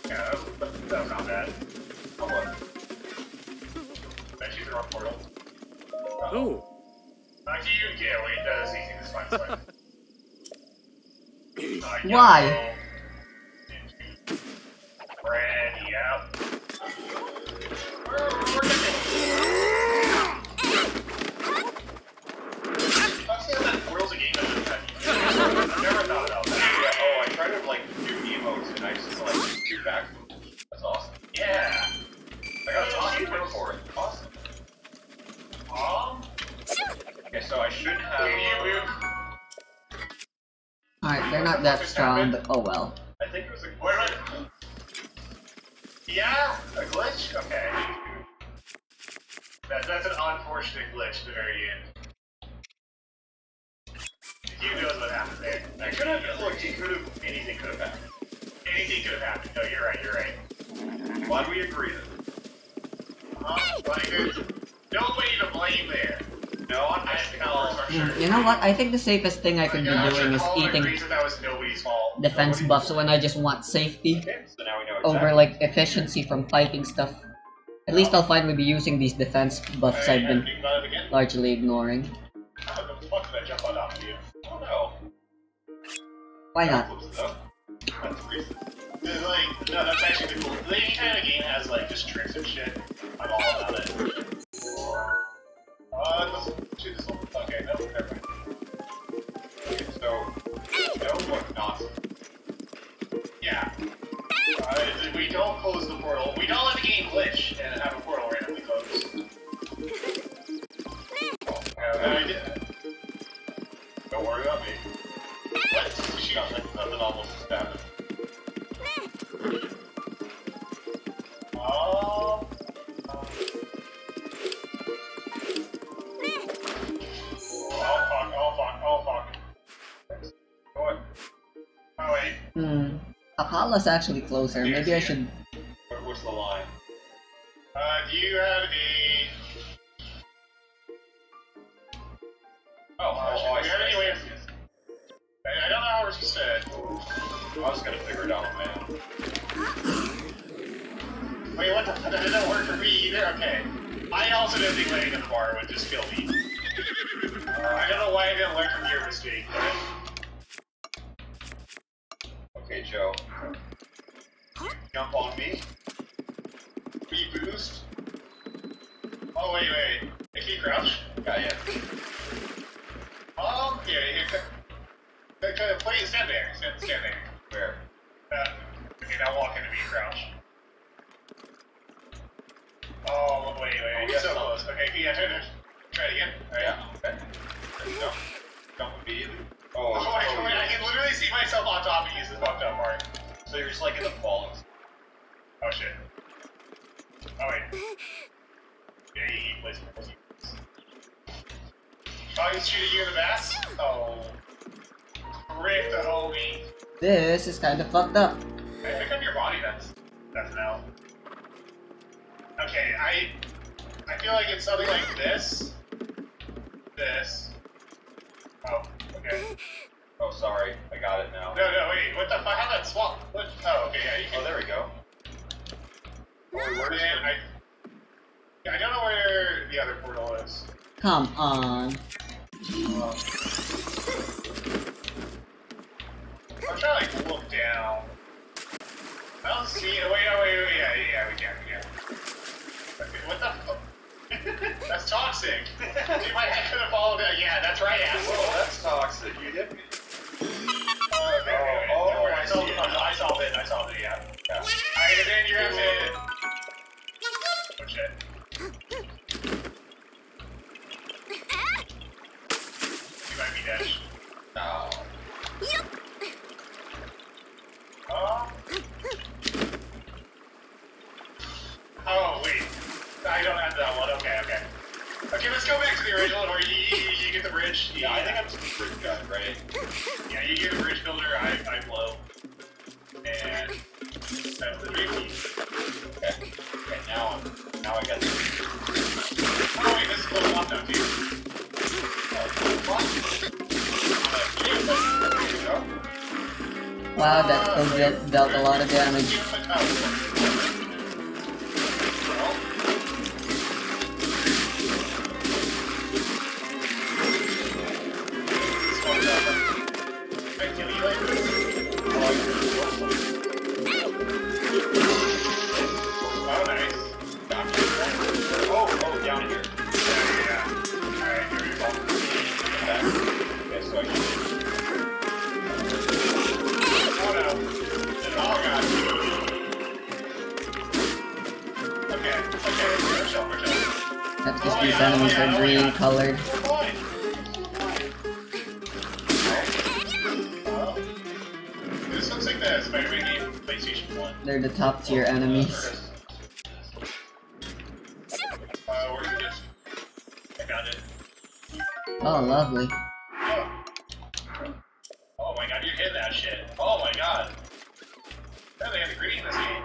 Yeah, that was not bad. Oh, what? Did I choose the wrong portal? Oh. Yeah, wait, that is easy. This is fine, it's fine. Why? Ready, yep. We're good. I've seen that portal's a game that doesn't have you. I've never thought about that. Yeah, oh, I tried to like do emotes and I just like shoot back. That's awesome. Yeah. I got an achievement for it. Awesome. Okay, so I should have. Alright, they're not that strong, but oh well. I think it was a. Wait, wait. Yeah, a glitch? Okay. That's an unfortunate glitch at the very end. Who knows what happened there? I could have. Look, he could have. Anything could have happened. Anything could have happened. No, you're right, you're right. Why do we agree then? Like, there's nobody to blame there. No, I'm not. You know what? I think the safest thing I could be doing is eating That was nobody's fault. defense buffs when I just want safety Okay, so now we know over exactly. like efficiency from fighting stuff. At least I'll finally be using these defense buffs I've been Think about it again. largely ignoring. How the fuck did I jump on top of you? Oh no. Why not? Flips it up. That's reason. It's like, no, that's actually the cool. Anytime a game has like just tricks and shit, I'm all about it. Let's shoot this one. Okay, no, never mind. Okay, so no what not. Yeah. We don't close the portal. We don't let the game glitch and have a portal randomly close. I did. Don't worry about me. What? She got like nothing almost stabbed him. Oh fuck. What? Oh wait. Apollo's actually closer. Maybe I should. What's the line? Do you have a... Oh, do you have any way of... I don't know how we're supposed to... I was gonna figure it out, man. Wait, what the fuck? That didn't work for me either? Okay. I also didn't think landing on the bar would just kill me. I don't know why I didn't learn from your mistake, but... Okay, Joe. Jump on me. Reboost? Oh, wait. If you crouch? Got ya. Here. Stand there. Stand there. Where? Okay, now walk into me, crouch. Oh, wait. You're so close. Okay, yeah, try it again. Alright. Yeah, okay. There you go. Jump would be. Oh, I can literally see myself on top of you, this fucked up part. so you're just like in the falling. Oh shit. Oh wait. Yeah, he plays me. Oh, he's shooting you in the back? Oh. Rick the homie. This is kind of fucked up. Hey, pick up your body, that's an L. Okay, I feel like it's something like this. This. Oh, okay. Oh, sorry. I got it now. No, wait, what the fuck? How'd that swap? What? Oh, okay, yeah, you can... Oh, there we go. Where is it? I don't know where the other portal is. Come on. I'm trying to like look down. I don't see it. Wait, yeah, we can. toxic. If my head could have followed it, yeah, that's right, asshole. Whoa, that's toxic. You hit me. Okay, I see it. I solved it, yeah. Alright, and then you have to... Oh, shit. You might be dead. No. Oh, wait. I don't have that one. Okay. Okay, let's go back to the original where you get the bridge. Yeah, I think I'm just a bridge guy, right? Yeah, you get a bridge builder, I blow. And that's the dream. Okay, now I got this. Oh wait, this is close off now too. Wow, that still dealt a lot of damage. Oh, nice. Oh, down here. Yeah. Alright, here we go. Okay, so I should... Oh no. Oh god. Okay, we're chill. That's just these enemies are green colored. We're fine. This looks like the Spider-Man game, PlayStation 1. They're the top tier enemies. Where's it? I found it. Oh, lovely. Oh my god, you're hitting that shit. Oh my god. Yeah, they have the green in this game.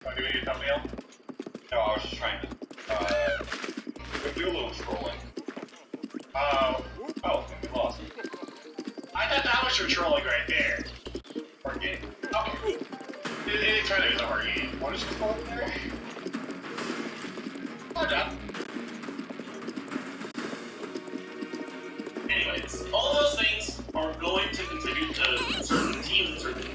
Want to do a thumbnail? No, I was just trying to, do a little trolling. Oh, we lost. I thought that was your trolling right there. Hard game. Okay. It kind of is a hard game. What is this called there? Oh, done. Anyways, all of those things are going to contribute to certain teams and certain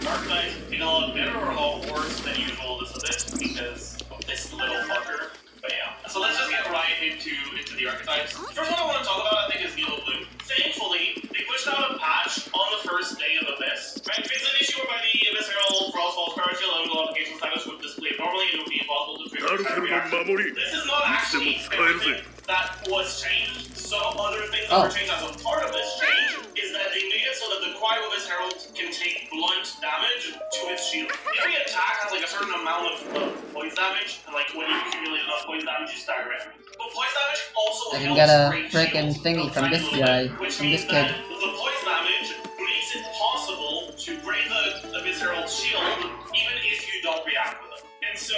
archetypes being a lot better or a lot worse than usual this bit because of this little fucker. But yeah. So let's just get right into the archetypes. First one I want to talk about I think is Nilo Blue. Thankfully, they pushed out a patch on the first day of Abyss. Right? It's an issue whereby the Abyss Herald, Frostfall, Scarfield, and application status would display normally and it would be impossible to trigger a reaction. This is not actually everything that was changed. Some other things that were changed as a part of this change is that they made it so that the Cry of Abyss Herald can take blunt damage to its shield. Every attack has like a certain amount of poise damage, and like when you accumulate enough poise damage, you stagger it. But poise damage also I can get a frickin' thingy from this guy, from this kid. The poise damage makes it possible to break the Abyss Herald's shield even if you don't react with it. And so,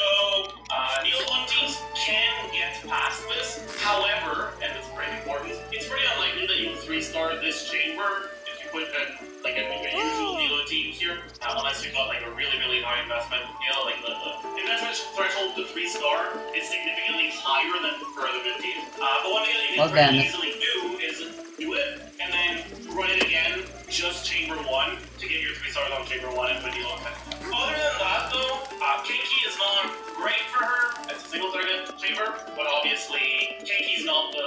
Neo teams can get past this. However, and it's pretty important, it's pretty unlikely that you 3-star this chamber if you put a usual Neo team here, unless you've got like a really, really high investment. You know, like the investment threshold to 3-star is significantly higher than for other good teams. But one thing that you can pretty easily do is do it, and then run it again, just chamber 1, to get your 3 stars on chamber 1 and put Nilo effect. Other than that though, Keiki is not great for her. It's a single target chamber, but obviously Keiki's not the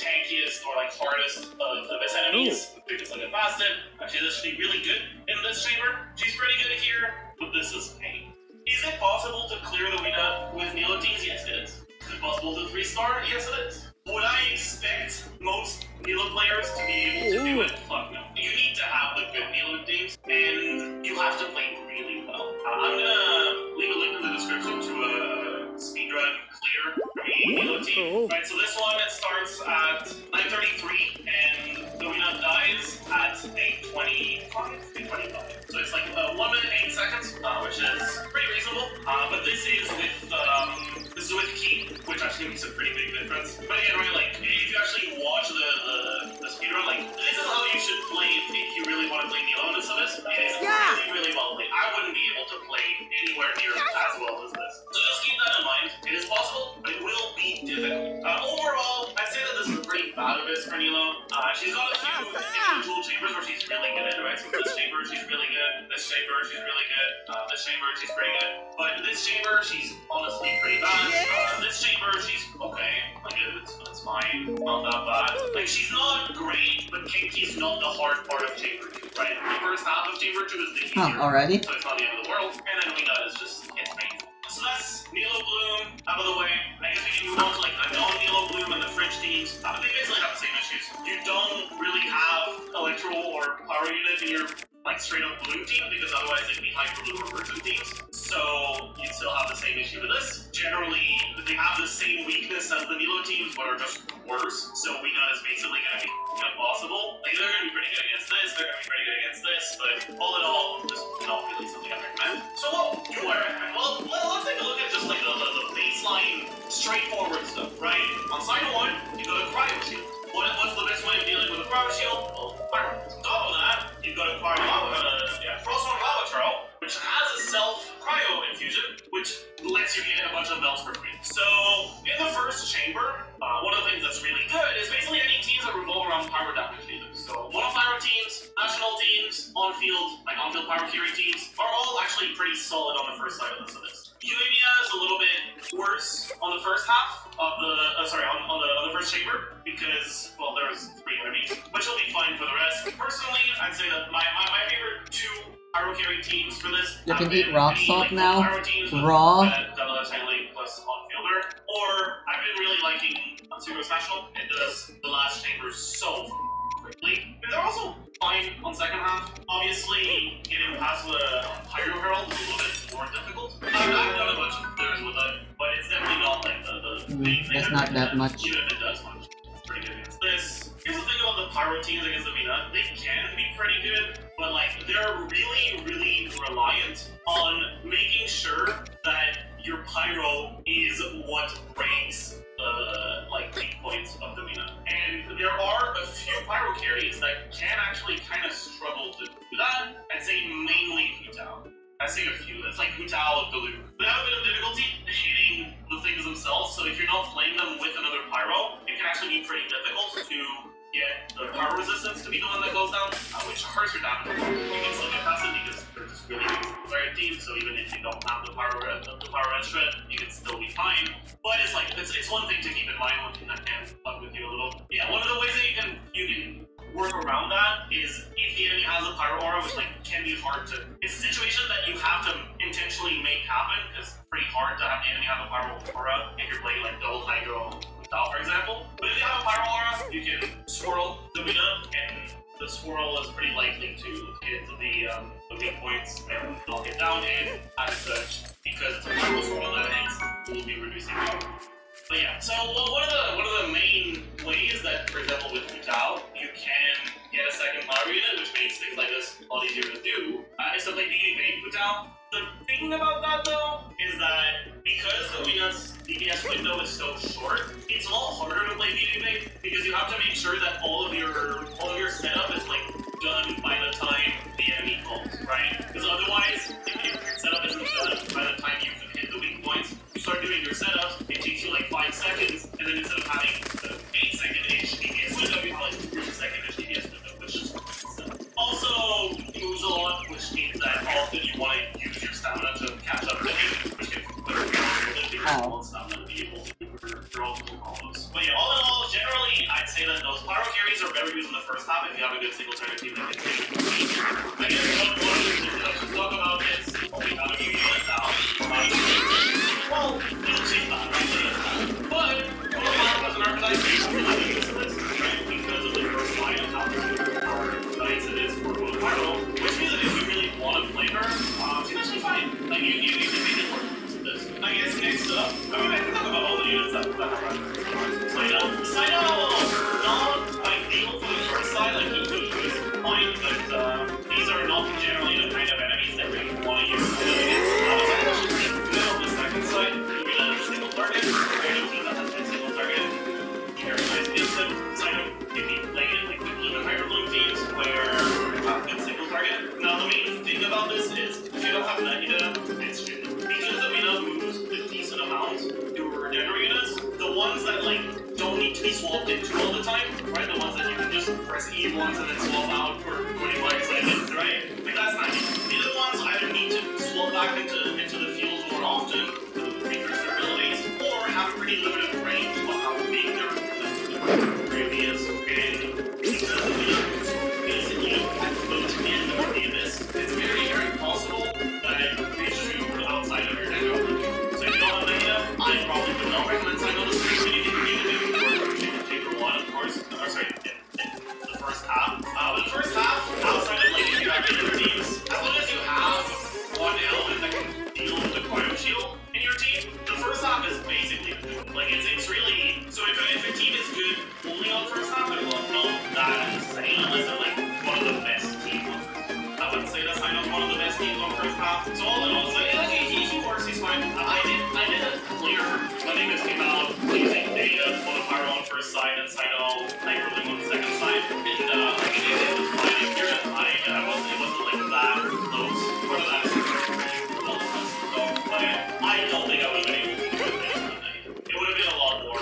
tankiest or like hardest of Abyss enemies. You can still get past it. She's actually really good in this chamber. She's pretty good here, but this is pain. Is it possible to clear the arena with Nilo teams? Yes, it is. Is it possible to 3-star? Yes, it is. Would I expect most Nilo players to be able to do it? Fuck no. You need to have the good Nilo teams, and you have to play really well. I'm gonna leave a link in the description to a speedrun clear for the Nilo team. Right, so this one, it starts at 9:33, and the arena dies at 8:25. So it's like 1 minute 8 seconds, which is pretty reasonable. But this is with key, which actually makes a pretty big difference. But again, right, like if you actually watch the speedrun, like this is how you should play if you really want to play Nilo in this. It is really, really well played. I wouldn't be able to play anywhere near as well as this. So just keep that in mind. It is possible, but it will be difficult. Overall, I'd say that this is a pretty bad Abyss for Nilo. She's got a few individual chambers where she's really good at it, right? right? So this chamber, she's really good. This chamber, she's really good. This chamber, she's pretty good. But this chamber, she's honestly pretty bad. This chamber, she's okay. Like, it's fine. Not that bad. Like, she's not great, but Kinky's not the hard part of chamber 2, right? The first half of chamber 2 is the easier. Already? So it's not the end of the world. And then we got is just, it's painful. So that's Nilo Bloom out of the way. I guess we can move on to like a non-Nilo Bloom and the French teams. They basically have the same issues. You don't really have Electro or Power Unit in your like straight up Bloom team because otherwise they'd be Hyper Bloom or Virgin teams. So you'd still have the same issue with this. Generally, they have the same weakness as the Nilo teams, but are just worse. So Weaknut is basically going to be impossible. Like they're going to be pretty good against this, they're going to be pretty good against this, but all in all, just not really something I recommend. So what do I recommend? Well, let's take a look at just like the baseline, straightforward stuff, right? On side 1, you go to Cryo Shield. What's the best way of dealing with a Cryo Shield? Well, Fire. On top of that, you've got a Frostborn Lava Trowel, which has a self-cryo infusion, which lets you get a bunch of belts for free. So, in the first chamber, one of the things that's really good is basically any teams that revolve around pyro damage dealers. So, mono-pyro teams, national teams, on-field pyro carry teams, are all actually pretty solid on the first side of this. Eumia is a little bit worse on the first half of the, on the first chamber, because, well, there's 3 enemies, but you'll be fine for the rest. Personally, I'd say that my favorite 2 pyro carry teams for this You can have eat been rock any, salt like, now. pyro teams with Raw. Double Edge Handling plus on-fielder, or I've been really liking Super National. It does the last chamber so quickly. They're also fine on second half. Obviously, getting past the Pyro Herald is a little bit more difficult. I've done a bunch of clears with it, but it's definitely not like the main thing. That's not that much. Even if it does much, it's pretty good against this. Here's the thing about the Pyro teams against the Mina. They can be pretty good, but like they're really, really reliant on making sure that your Pyro is what breaks the like weak points of the Mina. And there are a few Pyro carries that can actually kind of struggle to do that. I'd say mainly Hu Tao. I'd say a few. It's like Hu Tao and Galoo. They have a bit of difficulty hitting the things themselves, so if you're not playing them with another Pyro, it can actually be pretty difficult to get the Pyro resistance to be the one that goes down, which hurts your damage. You can still get past it because they're just really very deep, so even if you don't have the Pyro extra, you can still be fine. But it's like, it's one thing to keep in mind when that can fuck with you a little. Yeah, one of the ways that you can work around that is if the enemy has a Pyro Aura, which like can be hard to, it's a situation that you have to intentionally make happen, because it's pretty hard to have the enemy have a Pyro Aura if you're playing like double Hydro Tao, for example. But if you have a Pyro Aura, you can swirl the Mina, and the swirl is pretty likely to hit the weak points and knock it down, and as such, because it's a Pyro swirl that hits, it will be reducing power. But yeah, so one of the main ways that, for example, with Hu Tao, you can get a second Pyro unit, which makes things like this a lot easier to do, is to play DD Hu Tao. The thing about that, though, is that because the Mina's DPS window is so short, it's a lot harder to play DD because you have to make sure that all of your setup is like done by the time the enemy calls, right? Because otherwise, if your setup isn't done by the time you hit the weak points, you start doing your setup, it takes you like 5 seconds, and then instead of having the 8-second-ish DPS window, you have like 30-second-ish DPS window, which is also moves a lot, which means that often you want to use your stamina to catch up with it, which can put a really stamina to be able to do your ultimate combos. But yeah, all in all, generally, I'd say that those Pyro carries are better used in the first half if you have a good single target team that can take it. I guess one of the things that I should talk about is we have a new unit now. Well, it'll change that, right? But Mono Pyro as an archetype is really useless, right? Because of the first line of how archetypes it is for Mono Pyro, which means that if you really want to play her, she's actually fine. Like, you can make it work with this. I guess next up, I mean, I can talk about all the units that have Cyno, not ideal for the first side, like, he is fine, but these are not once and then swap out for 25 seconds, right? Like that's not it. The other ones either need to swap back into the field more often to increase their abilities, or have pretty limited range on how big their really is. And because of the basically at both end of the abyss, it's very, very possible that they shoot outside of your deck over. So if you don't have data, I probably would not recommend signing on the stream, but you can do it for Paper 1, of course. Or sorry, in the first half. But the first half, outside of like if you have other teams, as long as you have one element that can deal with the cryo shield in your team, the first half is basically good. Like it's really so if a team is good only on first half, it will not that insane unless they're like one of the best teams on first half. I wouldn't say that Sino's one of the best teams on first half. So all in all, it's like okay, he works, he's fine. I did a clear when Namus came out using data for the Pyro on first side and Sino hyperlink on the second side. And like it was fine. I cleared it high and it wasn't like that close. Part of that is so I don't think I would have been able to do it. It would have been a lot more.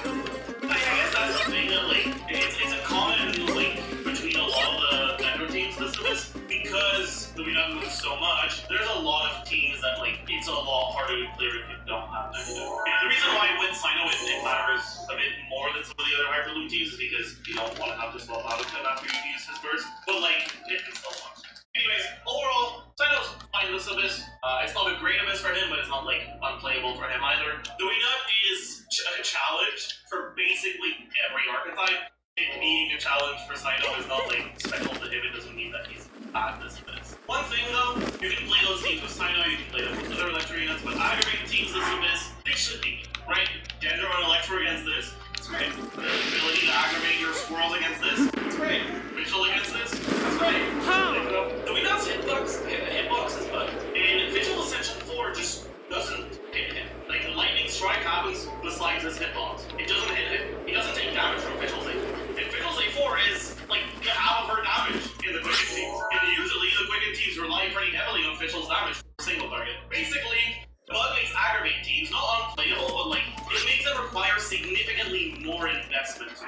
I guess that's something that like it's a common link between a lot of the network teams this because we don't move so much. There's a lot of teams that like it's a lot harder to clear if you don't have that. And the reason why with Sino it matters a bit more than some of the other Hyperloop teams is because you don't want to have to swap out of him after you use his burst. But like it still works. Anyways, overall, Sino's fine with this abyss. It's not a great abyss for him, but it's not like unplayable for him either. The Winut is a challenge for basically every archetype. It being a challenge for Sino is not like special to him. It doesn't mean that he's bad at this abyss. One thing though, you can play those teams with Sino, you can play them with other Electro units, but aggregate teams this abyss, they should be good, right? Dendro and Electro against this, it's great. The ability to aggravate your squirrels against this, it's great. Vigil against this, that's great. The Winut's hitbox is bugged, and Vigil Ascension 4 just doesn't hit him. Like the lightning strike happens besides his hitbox. It doesn't hit him. He doesn't take damage from Vigil's A4. And Vigil's A4 is like half of her damage in the Quicken teams. And usually the Quicken teams rely pretty heavily on Vigil's damage for a single target. Basically, Bug makes aggravate teams not unplayable, but like it makes them require significantly more investment to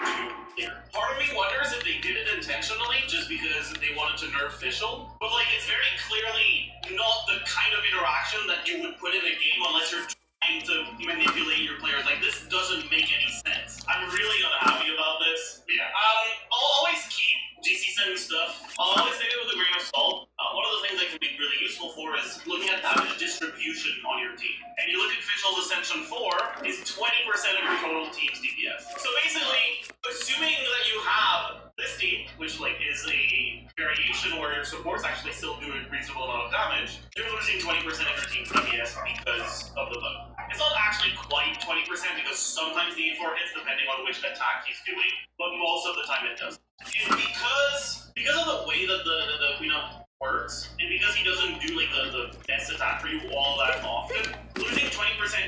clear. Part of me wonders if they did it intentionally just because they wanted to nerf Vigil, but like it's very clearly not the kind of interaction that you would put in a game unless you're trying to manipulate your players. Like this doesn't make any sense. I'm really unhappy about this. But yeah, I'll always keep GC sending stuff. I'll always take it with a grain of salt. One of the things that can be really useful for is looking at damage distribution on your team. And you look at Vigil's Ascension 4 is 20% of your total team's DPS. So basically, assuming that you have this team, which like is a variation where your support's actually still doing a reasonable amount of damage, you're losing 20% of your team's DPS because of the bug. It's not actually quite 20% because sometimes the A4 hits depending on which attack he's doing, but most of the time it does. And because of the way that the Winut works, and because he doesn't do like the best attack for you all that often, losing 20%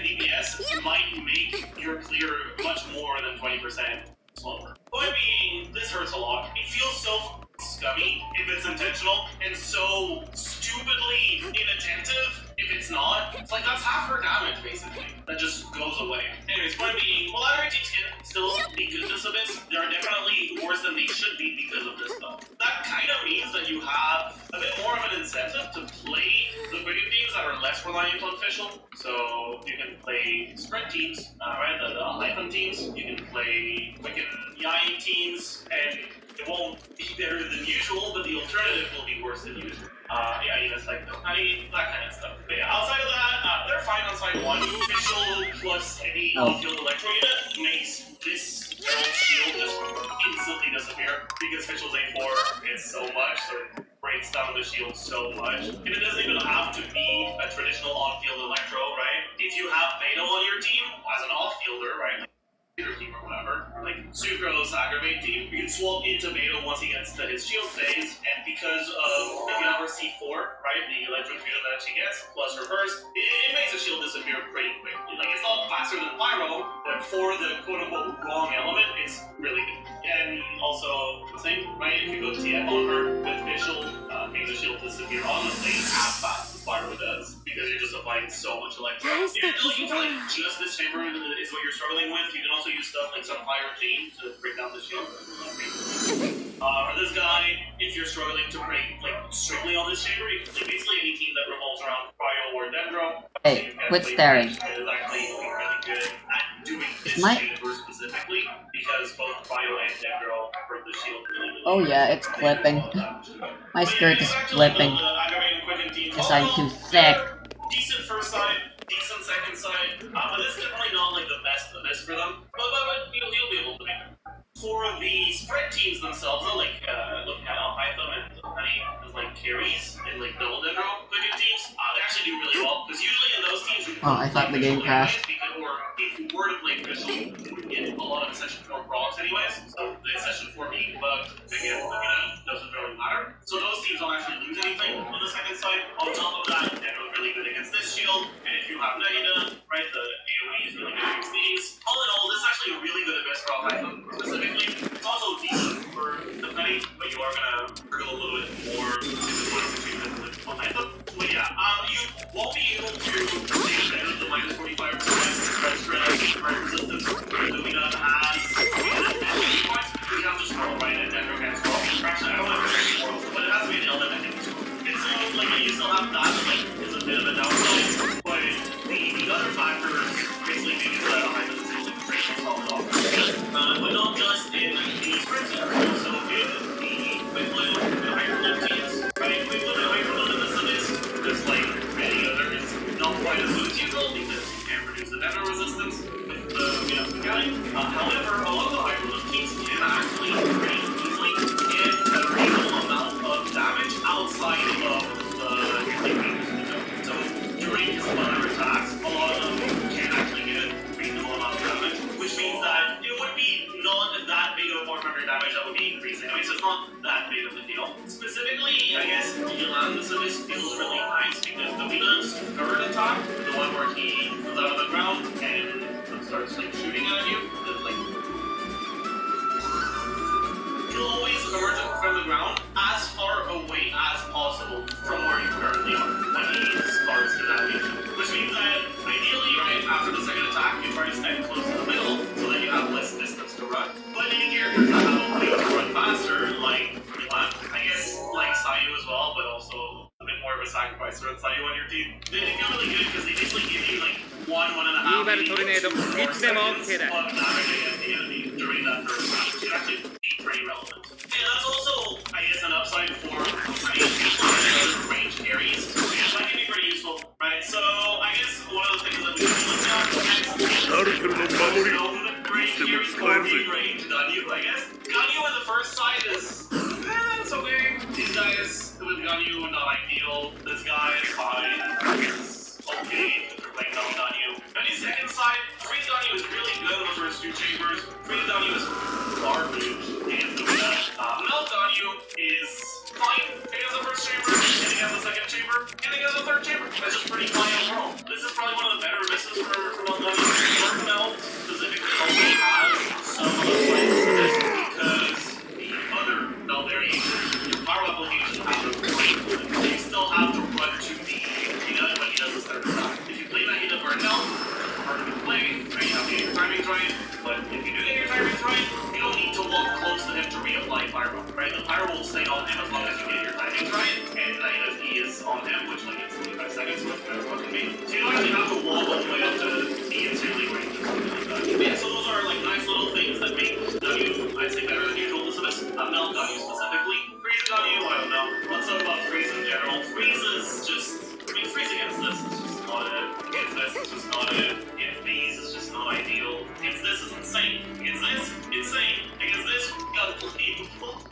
DPS might make your clear much more than 20% slower. Point being, this hurts a lot. It feels so scummy if it's intentional, and so stupidly inattentive if it's not. It's like that's half her damage basically. That just goes away. Anyways, point being, well, other teams can still be good this abyss. They are definitely worse than they should be because of this stuff. That kind of means that you have a bit more of an incentive to play the Quicken teams that are less reliant on Fischl. So you can play Sprint teams, right? The Hyphen teams. You can play Quicken Yai teams, and it won't be better than usual, but the alternative will be worse than usual. Yeah, that's like that kind of stuff. But yeah, outside of that, they're fine on side 1. Fischl plus heavy on-field Electro unit makes this Herald Shield just instantly disappear because Fischl's A4 is so much, so it breaks down the shield so much. And it doesn't even have to be a traditional on-field Electro, right? If you have Beto on your team as an off-fielder, right? Team or whatever, like Sucrose aggravate team, you can swap into Beto once he gets to his shield phase, and because of if you have her C4, right, the electrofusion that she gets, plus her burst, it makes the shield disappear pretty quickly. Like it's not faster than Pyro, but for the quote-unquote wrong element, it's really good. And also the same, right, if you go TF on her with Fischl, makes the shield disappear honestly as fast as Pyro does, because you're just applying so much like, even though you like just this chamber is what you're struggling with, you can also use stuff like some fire chain to break down the shield. For this guy, if you're struggling to break like strictly on this chamber, you can play basically any team that revolves around Cryo or Dendro. Hey, quit staring. It is actually really good at doing this My- chamber specifically because both Cryo and Dendro hurt the shield really. Oh yeah, it's flipping. My skirt is flipping. Because I'm too thick. Decent first side, decent second side, but this is definitely not like the best for them. But you'll be able to make it. For the spread teams themselves, like looking at Alphythum and Honey as like carries in like double Dendro quicken teams, they actually do really well because usually in those teams you Oh, I thought the game crashed. or if you were to play Crystal, you would get a lot of Session 4 procs anyways. So the Session 4 being bugged, again, doesn't really matter. So those teams don't actually lose anything on the second side. On top of that, Dendro is really good against this shield, and if you have Nida, right, the AoE is really good against these. All in all, this is actually a really good Abyss for Alphythum specifically. It's also decent for the Penny, but you are gonna struggle a little bit more if it's one of the two with Alphythum. But yeah, you won't be able to take advantage of the minus 45% red resistance that Lumina has. You have to scroll right and Dendro can scroll. Actually, I don't have to scroll, but it has to be an element in between. And so, like, you still have that, like, it's a bit of a downside, but the other factors basically make it that Alphythum is able to break itself off. But not just in the sprint area, also in the quick blue and hyperloop teams. Right? Quick blue and hyperloop in this is just like many others, not quite as good as usual because you can't produce the Dendro resistance with the guy. However, a lot of the hyperloop teams can actually pretty easily get a reasonable amount of damage outside of the weakness. So during his other attacks, a lot of them can actually get a reasonable amount of damage, which means that it would be not that big of a 400 damage that would be increasing. I mean, so it's not that big of a deal. Specifically, I guess, Yolanda's feels really nice because Domina's third attack, the one where he comes out of the ground and starts like shooting at you, like he'll always emerge from the ground as far away as possible from where you currently are when he starts his animation. Which means that ideally, right after the second attack, you try to stand close to the middle so that you have less distance to run. But any characters that have a way to run faster, like Milan, I guess, like Sayu as well, but also a bit more of a sacrifice for Sayu on your team. They feel really good because they basically give you like 1.5 2番トルネードいつでも OK だ of damage against the enemy during that first round, which can actually be pretty relevant. And that's also, I guess, an upside for range carries. That can be pretty useful, right? So I guess one of the things that we can look at range carries or mid-range Ganyu, I guess. Ganyu in the first side is it's okay. These guys with Ganyu not ideal. This guy is fine. It's okay if you're playing double Ganyu. And his second side, free Ganyu is really good in the first two chambers. Free Ganyu is garbage in the Melt Ganyu is fine. He has the first chamber, and he has the second chamber, and he has the third chamber. That's just pretty fine overall. This is probably one of the better misses for Melt Ganyu. Dark Melt specifically also has some of the fights to this because the other Melt variations, your power applications have to run. You still have to run to the Hina when he does his third attack. If you play that Hina for Melt, it's hard to play, right? You have to get your timings right, but if you do get your timings right, you don't need to walk close to him to reapply Pyro, right? The Pyro will stay on him as long as you get your timings right, and he is on him, which like it's 25 seconds, so it's better fucking me. So you don't actually have to walk all the way up to the insanely range or something like that. Yeah, so those are like nice little things that make Ganyu, I'd say, better than usual. This is Melt Ganyu specifically. Freeze Ganyu, I don't know. Let's talk about Freeze in general. Freeze is just, I mean, Freeze against this is just not it. Against this is just not it. Against these is just not ideal. Against this is insane. Against this, insane. Against this, unbelievable.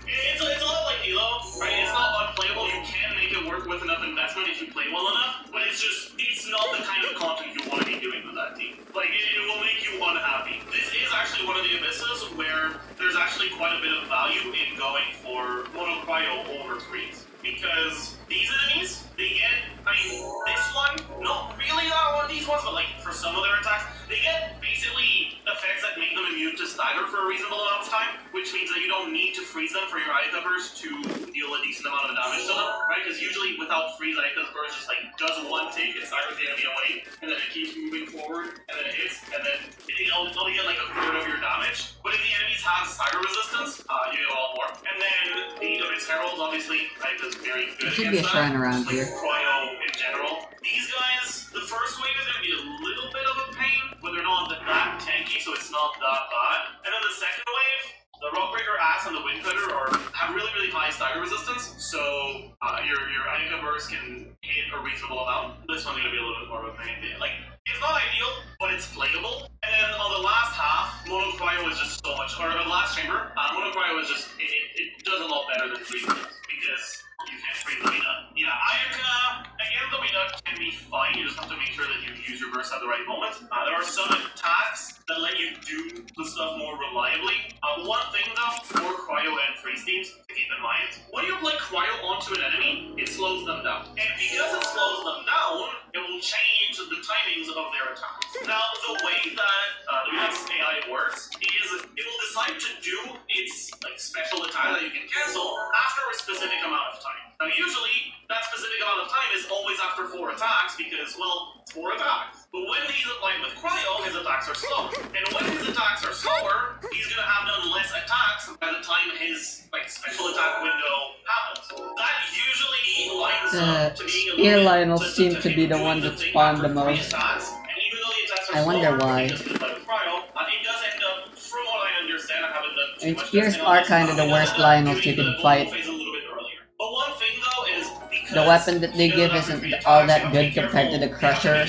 It's a lot like Hilo, right? It's not unplayable. You can make it work with enough investment if you play well enough, but it's not the kind of content you want to be doing with that team. Like, it will make you unhappy. This is actually one of the abysses where there's actually quite a bit of value in going for Mono Cryo over Freeze. Because these enemies, they get, I mean, this one, not really one of these ones, but like for some of their attacks, they get basically effects that make them immune to stagger for a reasonable amount of time, which means that you don't need to freeze them for your eye covers to deal a decent amount of damage to them, right? Because usually usually without freeze, Anika's burst just like does one take, it staggers the enemy away, and then it keeps moving forward, and then it hits, and then it'll only get like a third of your damage. But if the enemies have stagger resistance, you get a lot more. And then the Abyss Heralds, obviously, Anika's very good There should be a against shrine that. around Just like here. Cryo in general. These guys, the first wave is going to be a little bit of a pain, but they're not that tanky, so it's not that bad. And then the second wave, the Rockbreaker Axe and the Windcutter have really, really high stagger resistance, so your Anika burst can hit a reasonable amount. This one's going to be a little bit more of a pain. Like, it's not ideal, but it's playable. And then on the last half, Mono Cryo is just so much, or the last chamber, Mono Cryo is just, it does a lot better than Freeze does, because you can't freeze the Weena. Yeah, Ayaka, again, the Weena can be fine, you just have to make sure that you use your burst at the right moment. There are some attacks that let you do the stuff more reliably. One thing though, for Cryo and Freeze teams to keep in mind, when you apply Cryo onto an enemy, it slows them down. And because it slows them down, it will change the timings of their attacks. Now, the way that Luna's AI works is it will decide to do its like special attack that you can cancel after a specific amount of time. Now, usually, that specific amount of time is always after 4 attacks because, well, it's 4 attacks. But when he's applied with Cryo, his attacks are slower. And when his attacks are slower, he's gonna have done less attacks by the time his like special attack window happens. That usually lines up to being a Spear little bit Lionels seem to be the one that spawn the most. Attacks, and even though the attacks are I wonder slower, why. because it's applied with Cryo, it does end up, from what I understand, I haven't done too And much Spears testing on are this, kind of the it does worst end up Lionels doing you can the fight. phase a little bit earlier. But one thing though is because The weapon that they give isn't all that good compared to the Crusher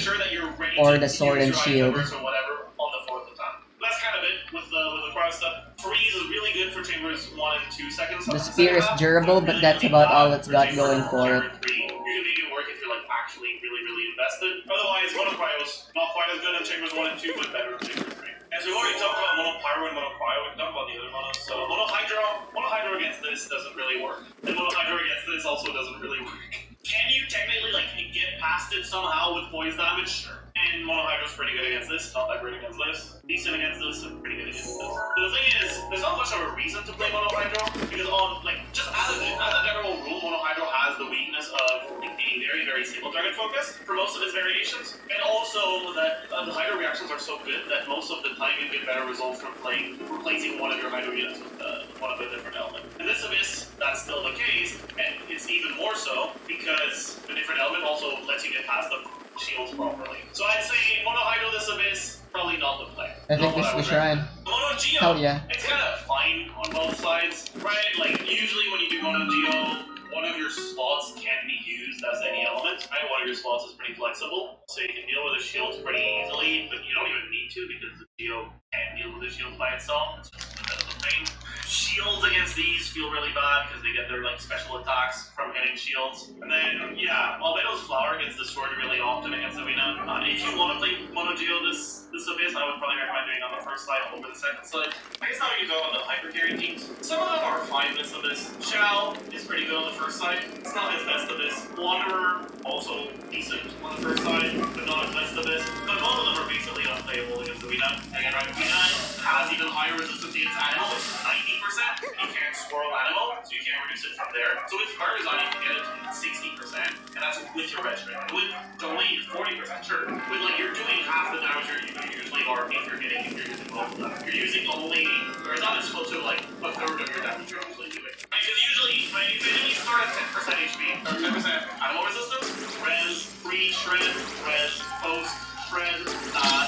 or the Sword and Shield. Or whatever on the 4th attack. That's kind of it with the Cryo stuff. Freeze is really good for chambers 1 and 2 seconds. The spear is durable, but that's about all it's got going for it. You can make it work if you're like actually really invested. Otherwise, Mono Cryo is not quite as good in chambers 1 and 2, but better in chambers 3. And so we've already talked about Mono Pyro and Mono Cryo. We can talk about the other monos. So Mono Hydro against this doesn't really work. And Mono Hydro against this also doesn't really work. Can you technically like get past it somehow with poise damage? Sure. And Mono Hydro's pretty good against this, not that great against this. Decent against this, and pretty good against this. But the thing is, there's not much of a reason to play Mono Hydro, because on like just as a general rule, Mono Hydro has the weakness of like, being very single target focused for most of its variations. And also that the Hydro reactions are so good that most of the time you get better results from replacing one of your Hydro units with one of a different element. In this Abyss, that's still the case, and it's even more so because the different element also lets you get past the shields properly. So I'd say Mono Hydro this Abyss, probably not the play. I think this is the shrine. Mono Geo, Hell yeah. it's kind of fine on both sides, right? Like, usually when you do Mono Geo, one of your slots can be used as any element, right? One of your slots is pretty flexible, so you can deal with the shields pretty easily, but you don't even need to because the Geo can't deal with the shields by itself. It's just a bit of a pain. Shields against these feel really bad because they get their like special attacks from hitting shields. And then, yeah, Albedo's Flower gets destroyed really often against Arena. If you want to play Mono Geo this Abyss, I would probably recommend doing it on the first side over the second side. I guess now we can go on the hyper carry teams. Some of them are fine this Abyss. Shao is pretty good on the first side. It's not his best Abyss. Wanderer, also decent on the first side, but not his best Abyss. But both of them are basically unplayable against Arena. Again, right, Arena has even higher resistance against Animal, it's 90%. You can't swirl Animal, so you can't reduce it from there. So with Parmesan, you can get it to 60%, and that's with your red strength. With Domain, 40%, sure. With like, you're doing half the damage you usually are if you're using both of them. You're using only, or it's not as close to like a third of your damage you're usually doing. Because usually, when you start at 10% HP, or 10% animal resistance, res, free, shred, res, post, shred.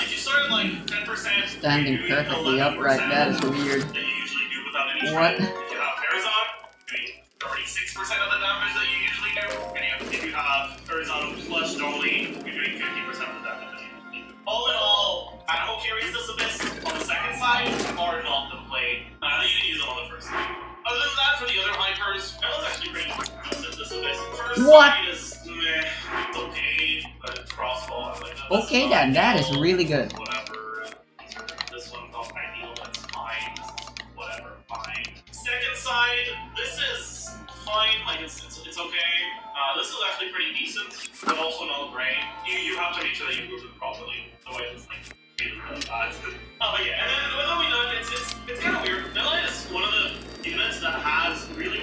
If you start at like 10%, Standing perfectly upright, that is weird. That you usually do without any What? shred. If you have Parazon, doing 36% of the damage that you usually do. And if you have Parazon plus Dolly, you're doing 50% of the damage that you usually do. All in all, Animal carries this Abyss on the second side are not the play. I think you can use them on the first side. Other than that, for the other hypers, Metal's actually pretty decent this Abyss. First What? side is meh, it's okay, but it's crossbow. I like that. Okay then, that is really good. Whatever. This one's not ideal, that's fine. This is whatever, fine. Second side, this is fine, like it's okay. This is actually pretty decent, but also not great. You have to make sure that you move it properly, otherwise it's like really bad. But yeah, and then with Omidon, it's kind of weird. Nella is one of the units that has really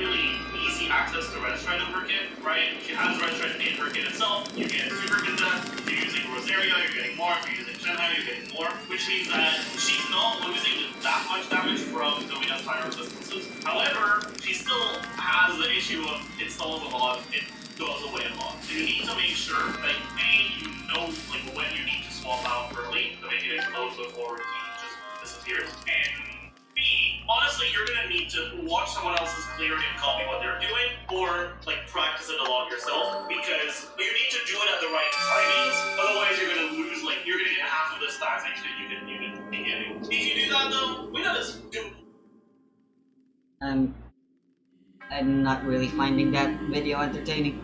easy to access the Red Strider her kit, right? She has Red Strider in her kit itself. You get Super Ginza. If you're using Rosario, you're getting more. If you're using Shenhai, you're getting more. Which means that she's not losing that much damage from doing as fire resistances. However, she still has the issue of it stalls a lot, it goes away a lot. So you need to make sure that A, you know like when you need to swap out early to make it explode before he just disappears. And B, honestly, you're gonna need to watch someone else's clear and copy what they're doing, or like practice it a lot yourself, because you need to do it at the right timings. Otherwise, you're gonna lose you're gonna get half of the stats that you can be getting. If you do that though, we know this. I'm not really finding that video entertaining.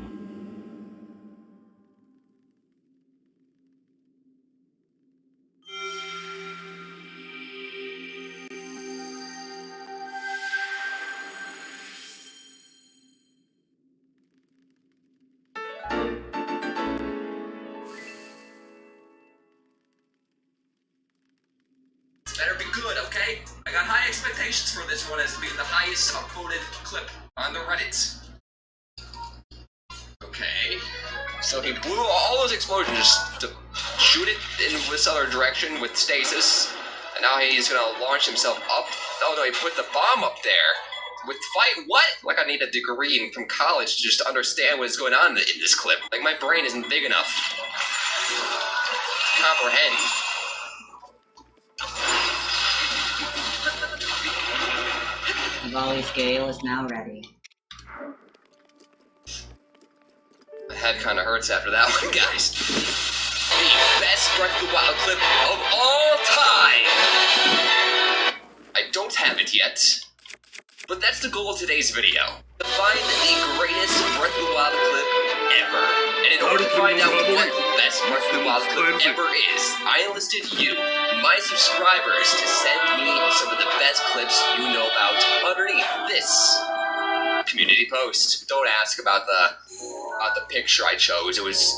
Better be good, okay? I got high expectations for this one as being the highest upvoted clip on the Reddit. Okay. So he blew all those explosions just to shoot it in this other direction with stasis. And now he's gonna launch himself up. Oh no, he put the bomb up there. With fight what? Like I need a degree from college just to understand what is going on in this clip. Like my brain isn't big enough to comprehend. The volley scale is now ready. My head kinda hurts after that one, guys. The best Breath of the Wild clip of all time! I don't have it yet, but that's the goal of today's video. To find the greatest Breath of the Wild clip ever. And in order to find out what the best Breath of the Wild clip ever is, I enlisted you, my subscribers, to send me some of the best clips you know about underneath this community post. Don't ask about the picture I chose. It was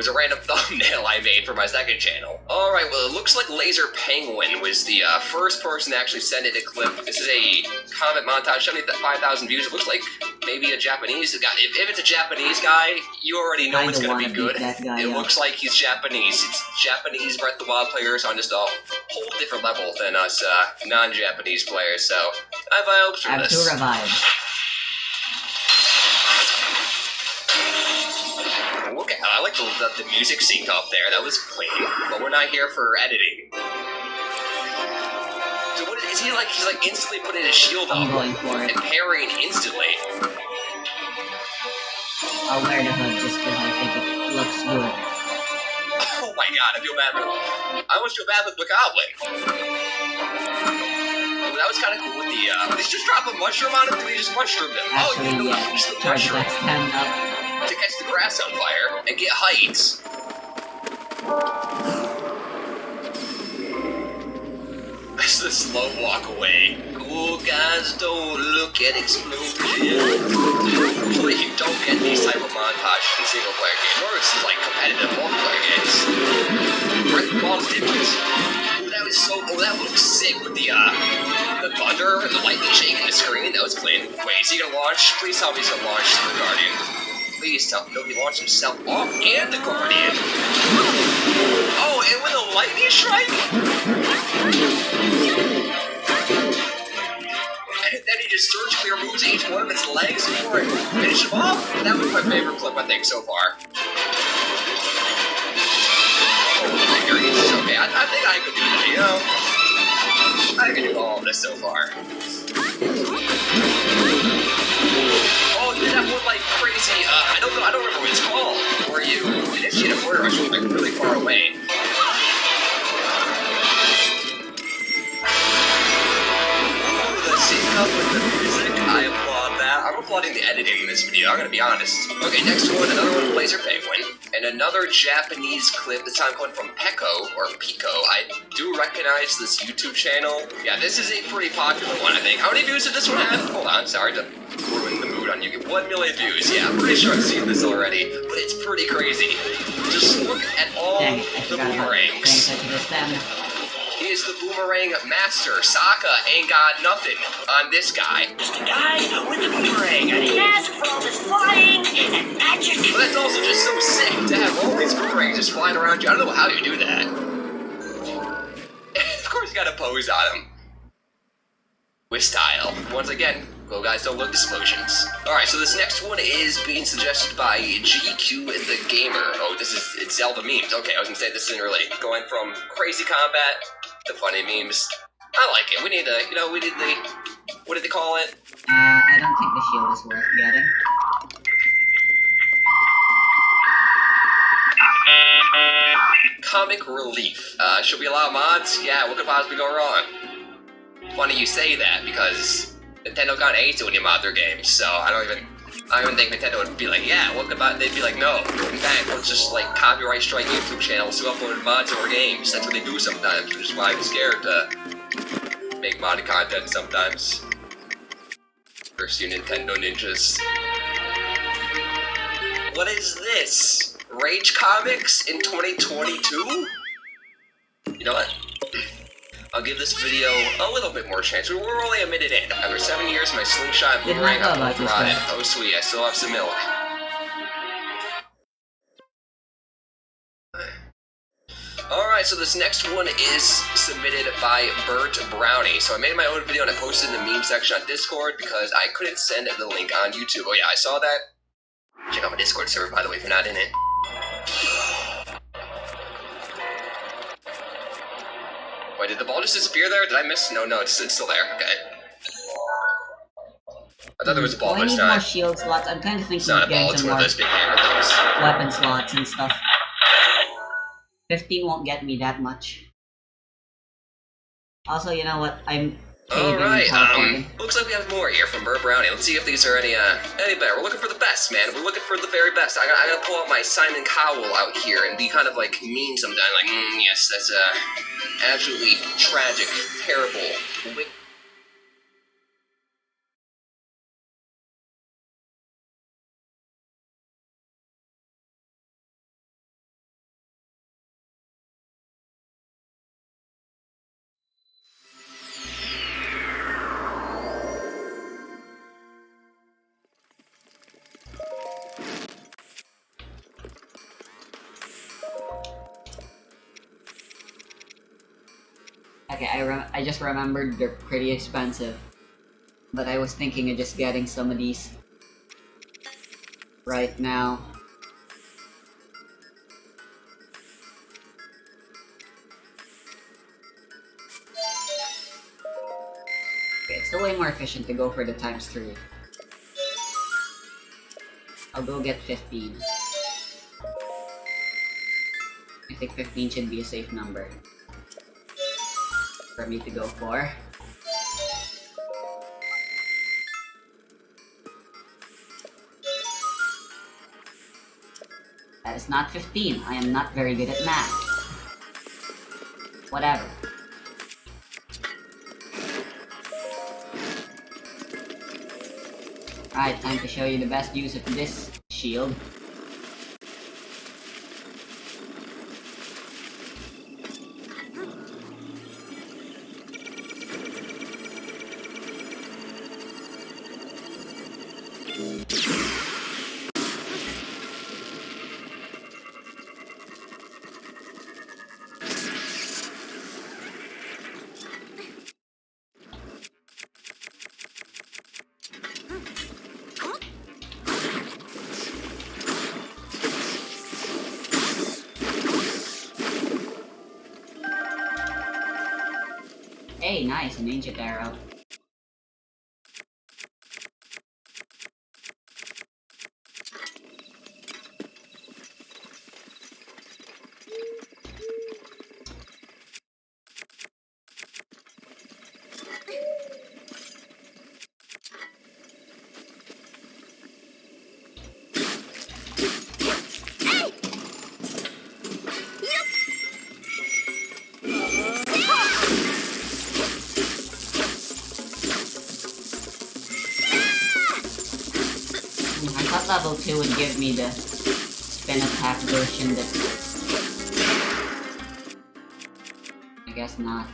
a random thumbnail I made for my second channel. Alright, well it looks like Laser Penguin was the first person to actually send it a clip. This is a comment montage, 75,000 views. It looks like maybe a Japanese guy. If it's a Japanese guy, you already know it's gonna be good. It looks like he's Japanese. It's Japanese Breath of the Wild players on just a whole different level than us non-Japanese players, so I have high hopes for this. I have 2 revives. Look at I like the music sync up there. That was clean, but we're not here for editing. So what is he like? He's like instantly putting his shield up I'm going for it. and parrying instantly. I'll wear the hood just because I think it looks good. Oh my god, I feel bad for I almost feel bad with the Goblin. Oh, that was kind of cool with the did he just drop a mushroom on him? Did he just mushroom him? Actually, oh, you know, yeah. use the Try to mushroom stand up. to catch the grass on fire and get heights. That's the slow walk away. Cool guys don't look at explosions. Please don't get these type of montages in single player games, nor is like competitive multiplayer games. Breath of the Wild's different. Oh, that was so that looks sick with the thunder and the lightning shaking the screen. That was clean. Wait, is he gonna launch? Please tell me he's gonna launch the Guardian. Please tell me he launched himself off and the Guardian. Oh, and with a lightning strike? And then he just surgically removes each one of its legs before it finishes him off? That was my favorite clip, I think, so far. Oh, figurines. Okay, I think I could do that, you know? I can do all of this so far. Oh, you did that one like crazy, I don't remember what it's called. Where you initiate a border rush from like really far away. Oh, the sync up with the music, I applaud that. I'm applauding the editing in this video, I'm gonna be honest. Okay, next one, another one with Laser Penguin. And another Japanese clip, this time coming from Peko, or Pico. I do recognize this YouTube channel. Yeah, this is a pretty popular one, I think. How many views did this one have? Hold on, sorry to ruin the mood on you. 1 million views, yeah, I'm pretty sure I've seen this already. But it's pretty crazy. Just look at all Dang, I the forgot about boomerangs. the stamina. He He is the boomerang master. Sokka ain't got nothing on this guy. Just a guy with a boomerang, and he has for all his flying and magic. But that's also just so sick to have all these boomerangs just flying around you. I don't know how you do that. Of course, you gotta pose on him. With style. Once again, go guys, don't look explosions. Alright, so this next one is being suggested by GQ the Gamer. Oh, it's Zelda memes. Okay, I was gonna say this isn't really going from crazy combat to funny memes. I like it. We need the, what did they call it? I don't think the shield is worth getting. Comic relief. Should we allow mods? Yeah, what could possibly go wrong? Funny you say that, because Nintendo kinda hates it when you mod their games, so I don't even think Nintendo would be like, yeah, what about, they'd be like, no. In fact, let's just like copyright strike YouTube channels who upload mods to our games. That's what they do sometimes, which is why I'm scared to make modded content sometimes. Curse you Nintendo ninjas. What is this? Rage Comics in 2022? You know what? I'll give this video a little bit more chance. We're only a minute in. After 7 years, my slingshot boomerang got rotted. Oh sweet, I still have some milk. Alright, so this next one is submitted by Bert Brownie. So I made my own video and I posted in the meme section on Discord because I couldn't send the link on YouTube. Oh yeah, I saw that. Check out my Discord server, by the way, if you're not in it. Wait, did the ball just disappear there? Did I miss? No, it's still there. Okay. I thought there was a ball, I but it's need more not. shield slots. I'm kind of thinking It's not of a ball, getting it's some one more of those big hammer things. weapon slots and stuff. 15 won't get me that much. Also, you know what? I'm Alright, looks like we have more here from Bert Brownie. Let's see if these are any better. We're looking for the best, man. We're looking for the very best. I gotta pull out my Simon Cowell out here and be kind of like mean sometimes. Like, yes, that's absolutely tragic, terrible, Okay, I just remembered they're pretty expensive. But I was thinking of just getting some of these right now. Okay, it's still way more efficient to go for the ×3. I'll go get 15. I think 15 should be a safe number for me to go for. That is not 15. I am not very good at math. Whatever. Alright, time to show you the best use of this shield. Hey, nice, an ancient arrow. I thought level 2 would give me the spin attack version that... guess not.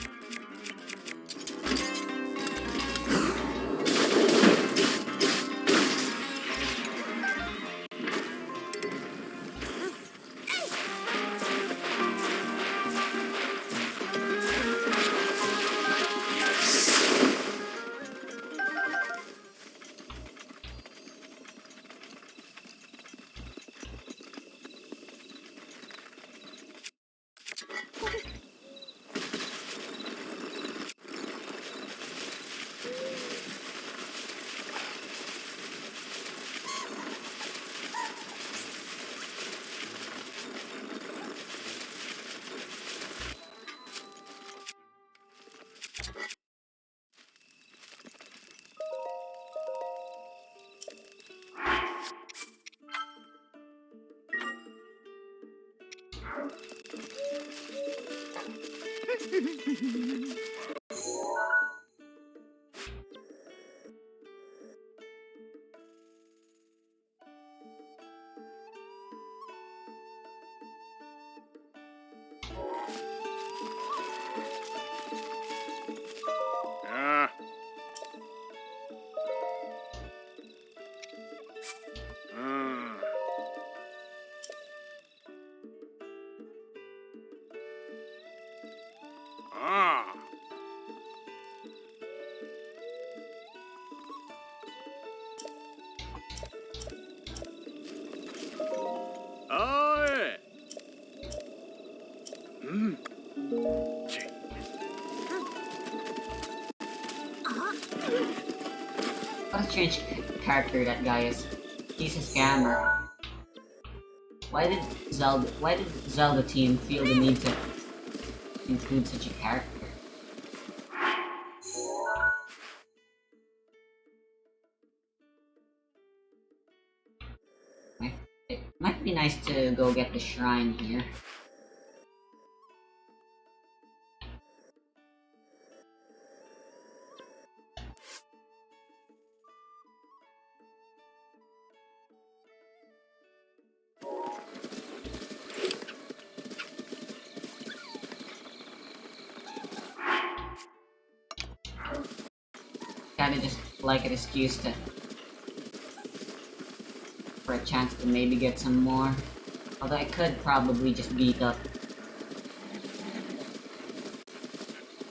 Ah. Ah. Ah. Oh, yeah. Hmm. What a strange character that guy is. He's a scammer. Why did Zelda team feel the need to include such a character? It might be nice to go get the shrine here. Kinda just like an excuse for a chance to maybe get some more. Although I could probably just beat up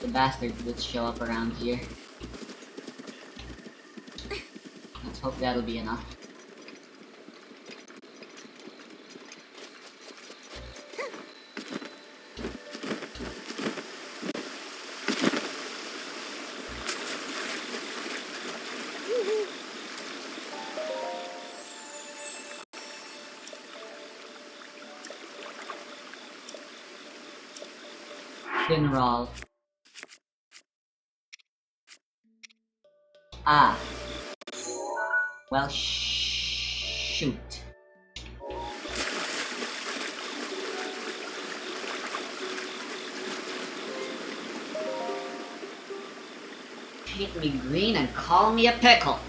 the bastards that show up around here. Let's hope that'll be enough. Dinral. Ah. Well, shoot. Paint me green and call me a pickle.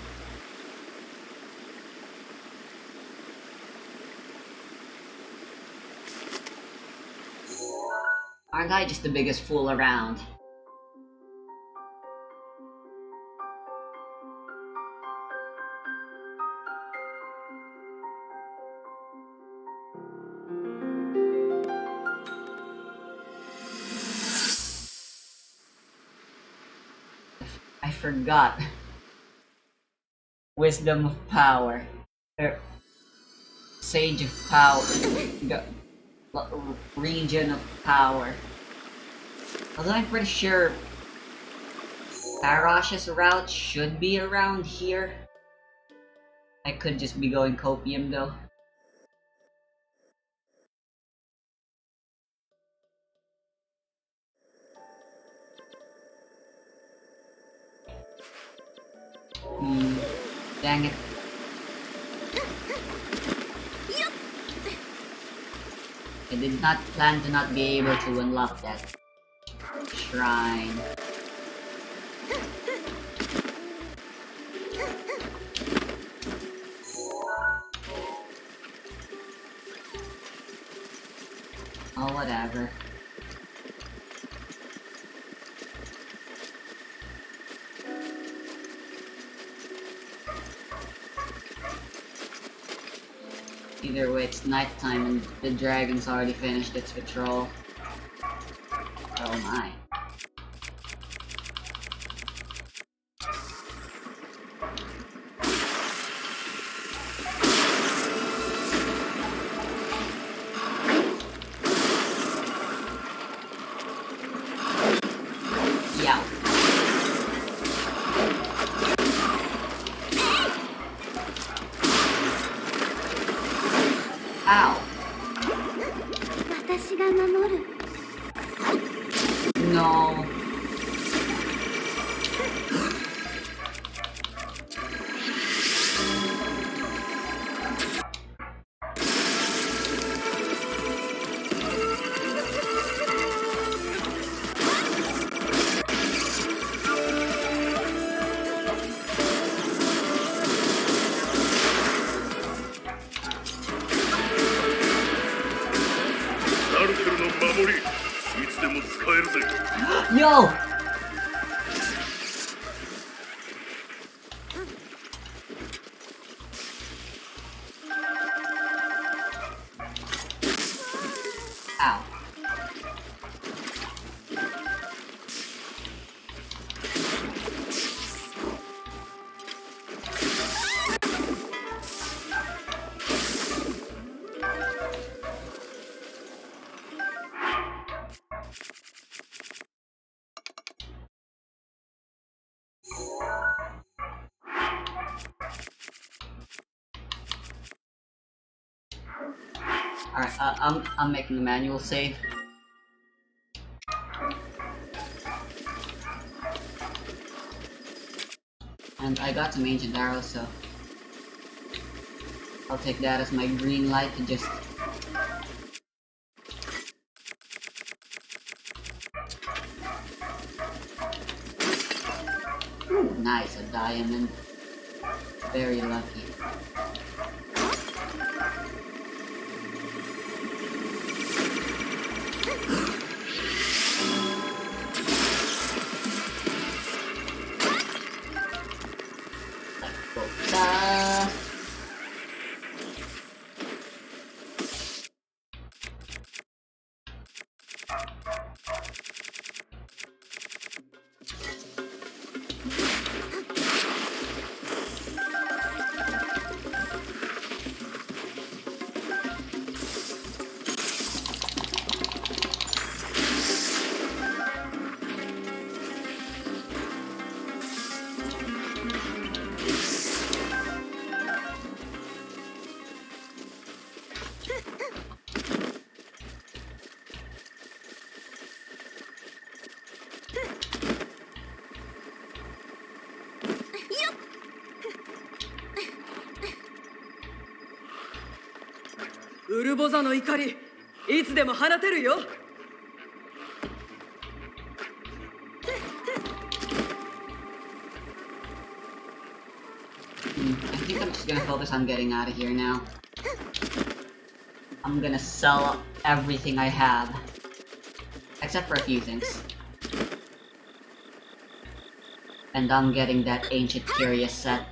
Aren't I just the biggest fool around? I forgot. Wisdom of power. Sage of power. Region of power. Although I'm pretty sure Parash's route should be around here. I could just be going Copium though. Dang it. I did not plan to not be able to unlock that shrine. Oh, whatever. Either way, it's nighttime and the dragon's already finished its patrol. Oh my. Yeah. Ow. 私が守る No. Yo! Ow. Alright, I'm making a manual save. And I got some ancient arrows, so I'll take that as my green light to just Ooh, nice, a diamond. Very lucky.ウルボザの怒り、いつでも放てるよ。I think I'm just gonna focus on getting out of here now. I'm gonna sell everything I have. Except for a few things. And I'm getting that Ancient Curious set.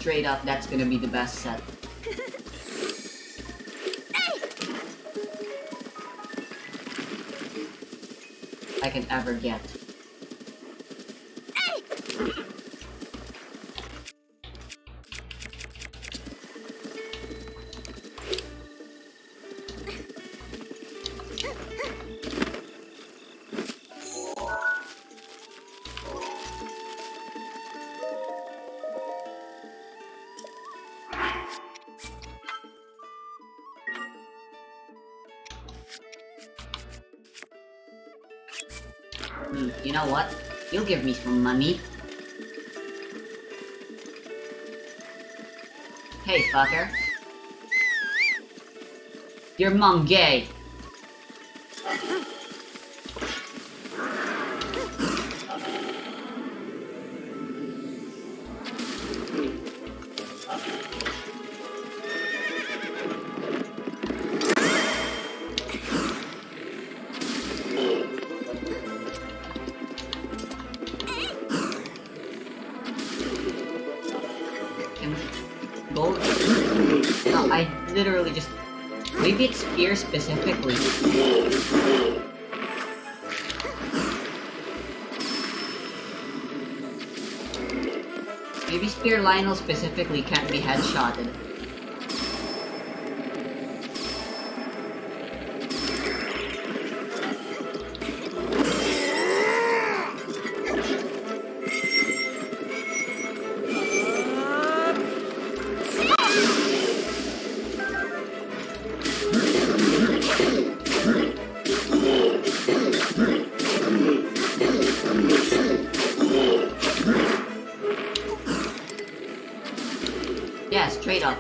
Straight up, that's gonna be the best set I can ever get. You know what? You'll give me some money. Hey, fucker. Your mom gay. Gold? No, I literally just... Maybe it's Spear specifically. Maybe Spear Lionel specifically can't be headshotted. Yeah, straight up.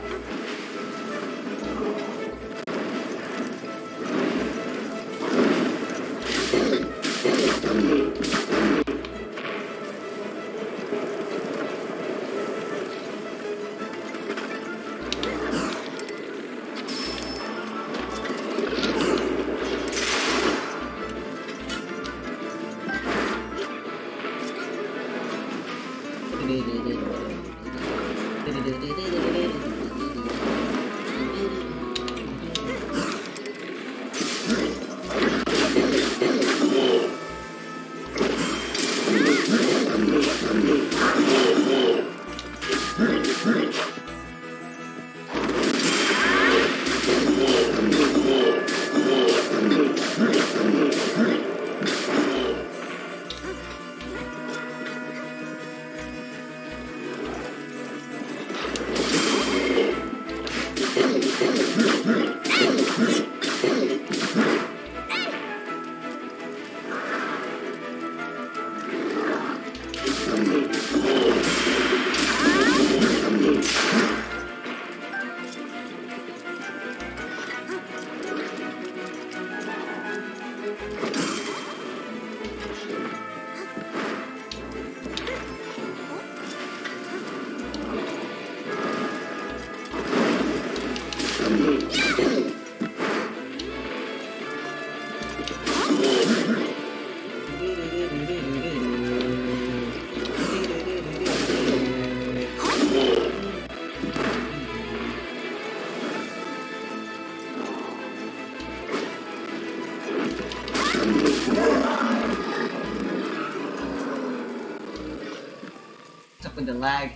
What's up with the lag?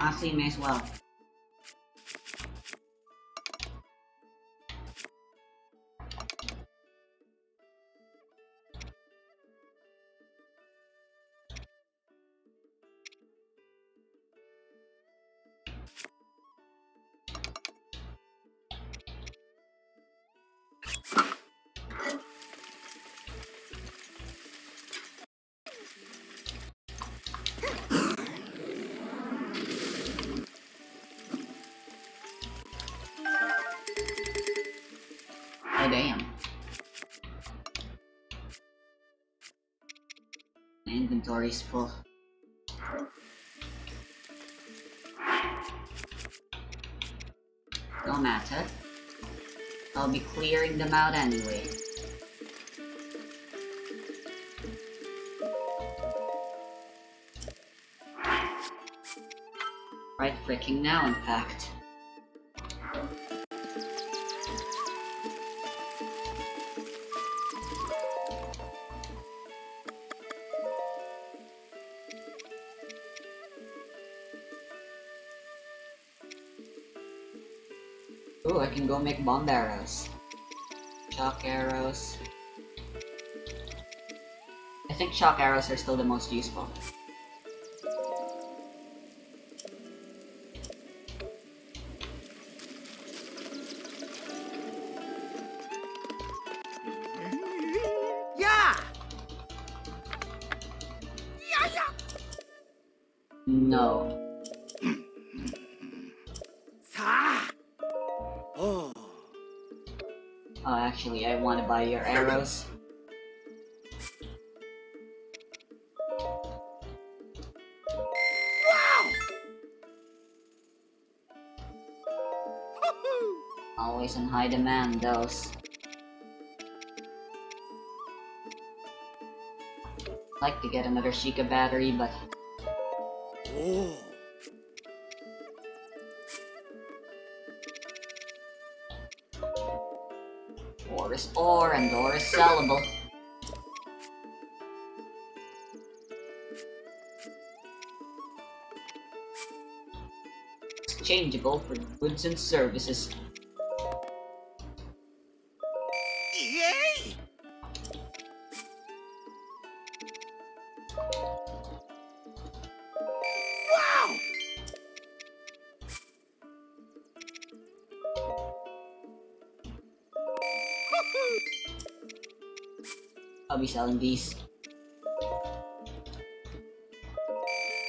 Honestly, may as well. Oh damn. My inventory's full. No matter. I'll be clearing them out anyway. Right freaking now, in fact. Ooh, I can go make bomb barrels. Shock arrows. I think shock arrows are still the most useful. Yeah! No. Oh. Oh, actually, I want to buy your arrows. Always in high demand, those. Like to get another Sheikah battery, but Oh. ore is ore and ore is sellable. Exchangeable for goods and services. Yay! Wow! I'll be selling these.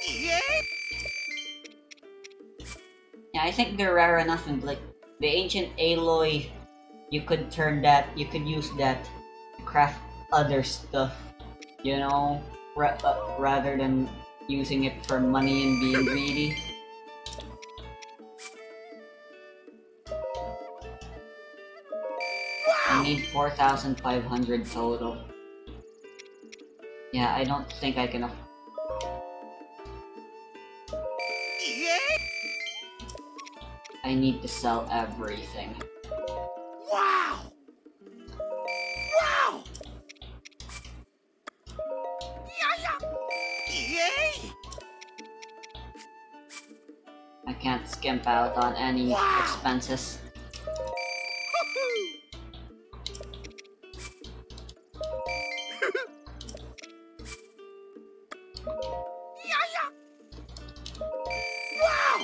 Yay! Yeah, I think they're rare enough, and like the ancient alloy, you could use that to craft other stuff, you know, rather than using it for money and being greedy. I need 4,500 total. Yeah, I don't think I can I need to sell everything. Wow! Wow! Yay! I can't skimp out on any expenses. Wow!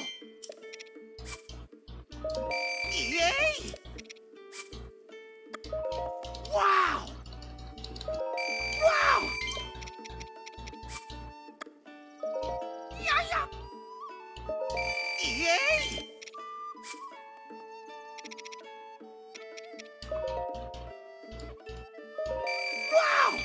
Yay! Wow! Wow! Yay! Wow!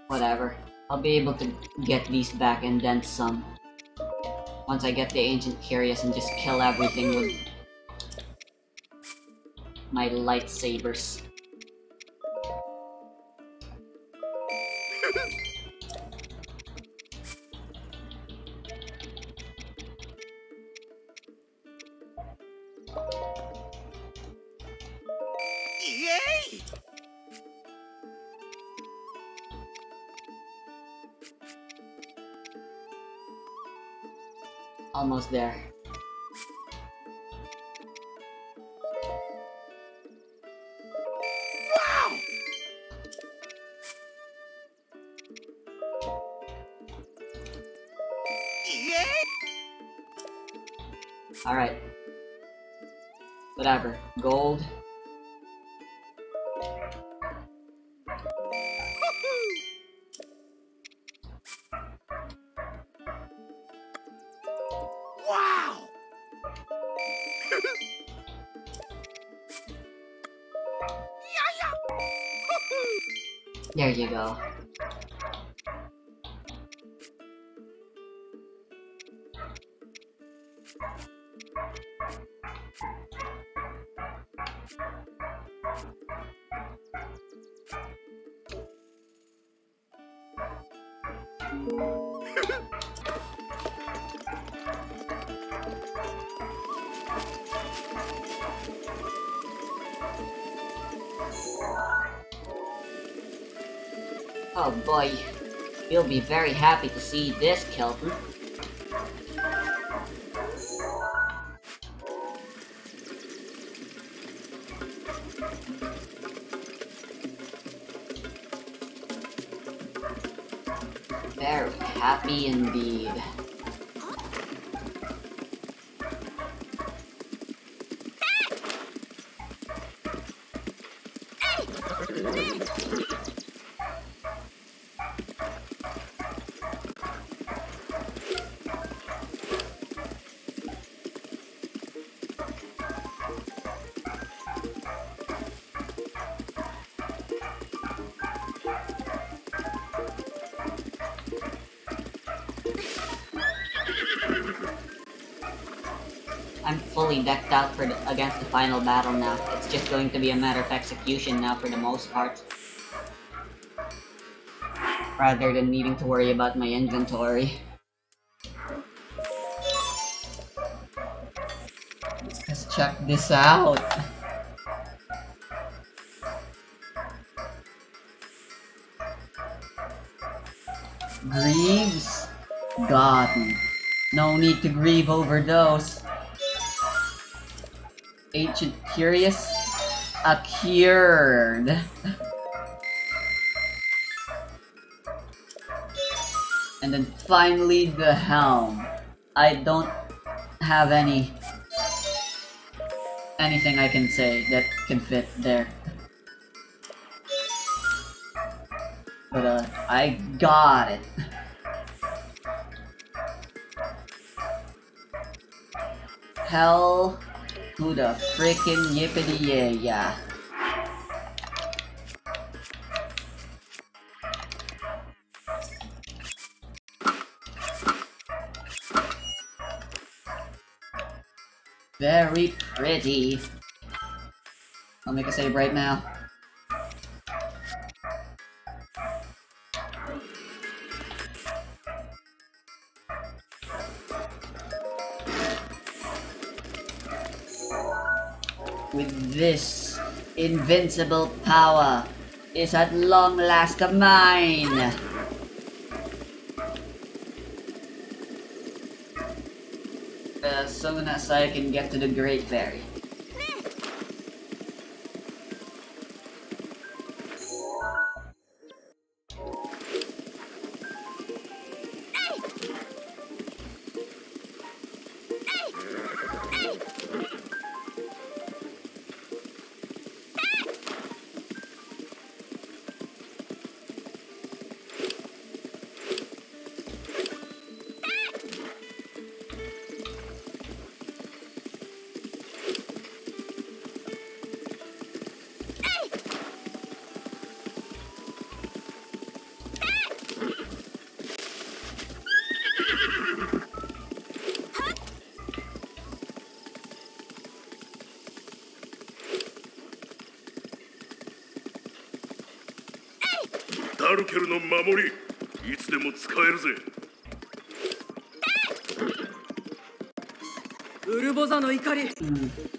Whatever. I'll be able to get these back and then some. Once I get the Ancient Curious and just kill everything with my lightsabers. Yay! Almost there. Wow! Yay! Alright. Whatever. Gold. Wow! There you go. Oh boy, you'll be very happy to see this, Kelton. Very happy indeed. I'm fully decked out for against the final battle now. It's just going to be a matter of execution now for the most part. Rather than needing to worry about my inventory. Let's check this out. Greaves? Gone. No need to grieve over those. Ancient Curious? Cured. And then finally the helm. I don't have anything I can say that can fit there. But I got it. Hell to the frickin' yippity yeah. Very pretty. I'll make a save right now. With this invincible power is at long last mine. As soon as I can get to the Great Fairy.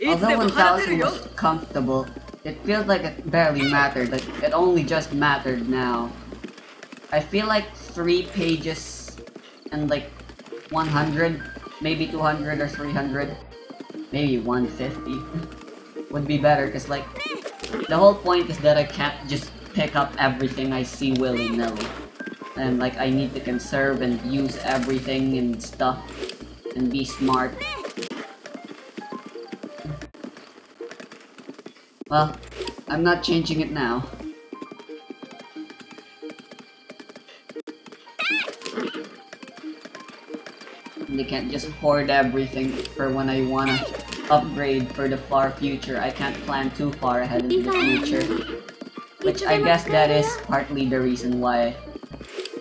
Although 1000 was comfortable, it feels like it barely mattered, like it only just mattered now. I feel like 3 pages and like 100, maybe 200 or 300, maybe 150 would be better, because like the whole point is that I can't just pick up everything I see willy-nilly. And like I need to conserve and use everything and stuff and be smart. Well, I'm not changing it now. They can't just hoard everything for when I wanna upgrade for the far future. I can't plan too far ahead into the future. Which I guess that is partly the reason why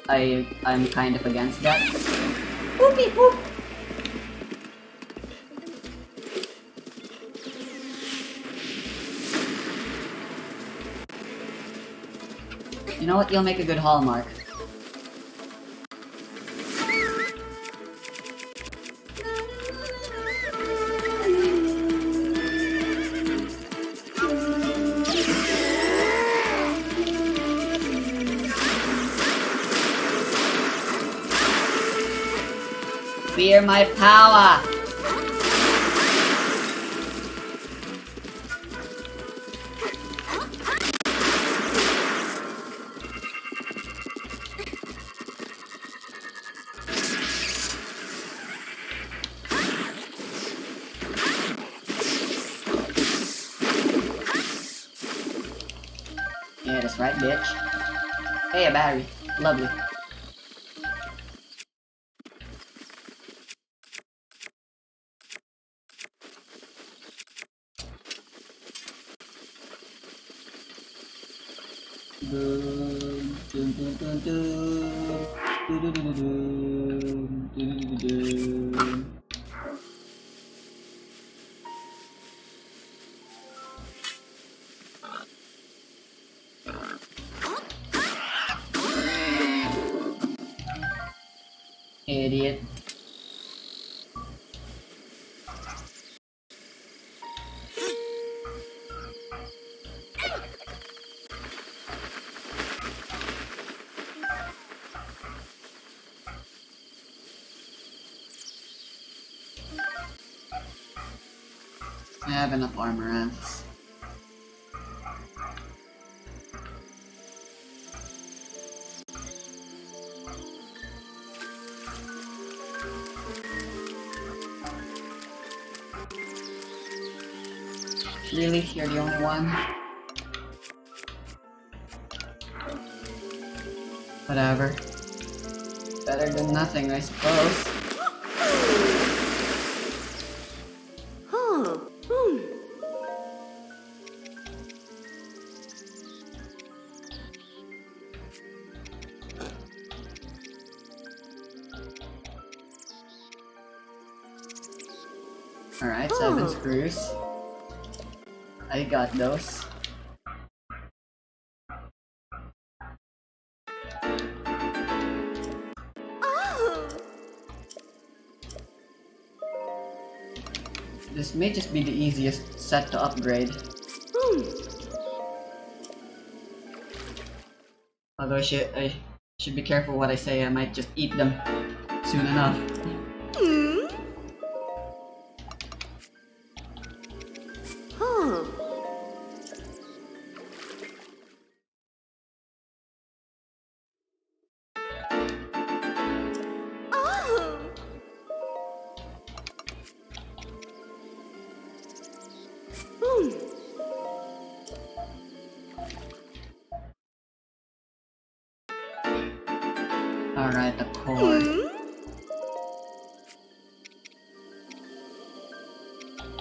I'm kind of against that. Whoopie whoop! You know what? You'll make a good hallmark. Hear my power! Yeah, that's right, bitch. Hey, a battery. Lovely. Dun, dun, dun, dun, dun. Dun, dun, dun, dun, dun. Dun, dun, dun, dun. Idiot. I have enough armor ants. Really? You're the only one? Whatever. Better than nothing, I suppose. Alright, 7 screws. I got those. This may just be the easiest set to upgrade. Although I should be careful what I say, I might just eat them soon enough. Alright, the core.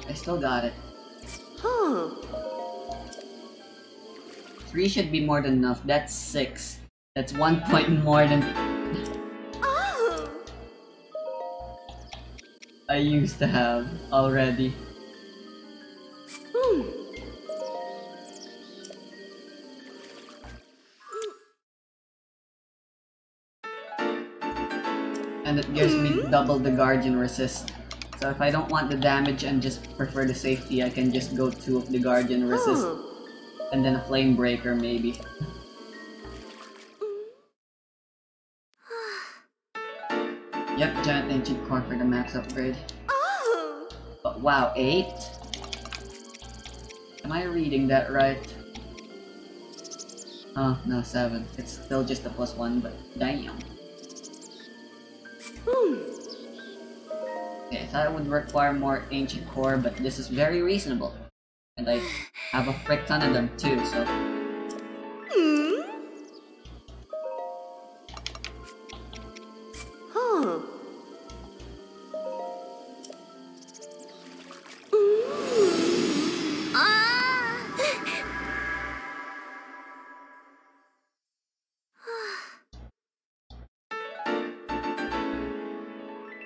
I still got it. 3 should be more than enough. That's 6. That's 1 point more than I used to have already. And it gives me double the Guardian resist. So if I don't want the damage and just prefer the safety, I can just go 2 of the Guardian resist. And then a Flame Breaker maybe. Yep, Giant Ancient Core for the max upgrade. But wow, 8? Am I reading that right? Oh, no, 7. It's still just a +1, but damn. Okay, I thought it would require more Ancient Core, but this is very reasonable. And I have a frick ton of them too, so...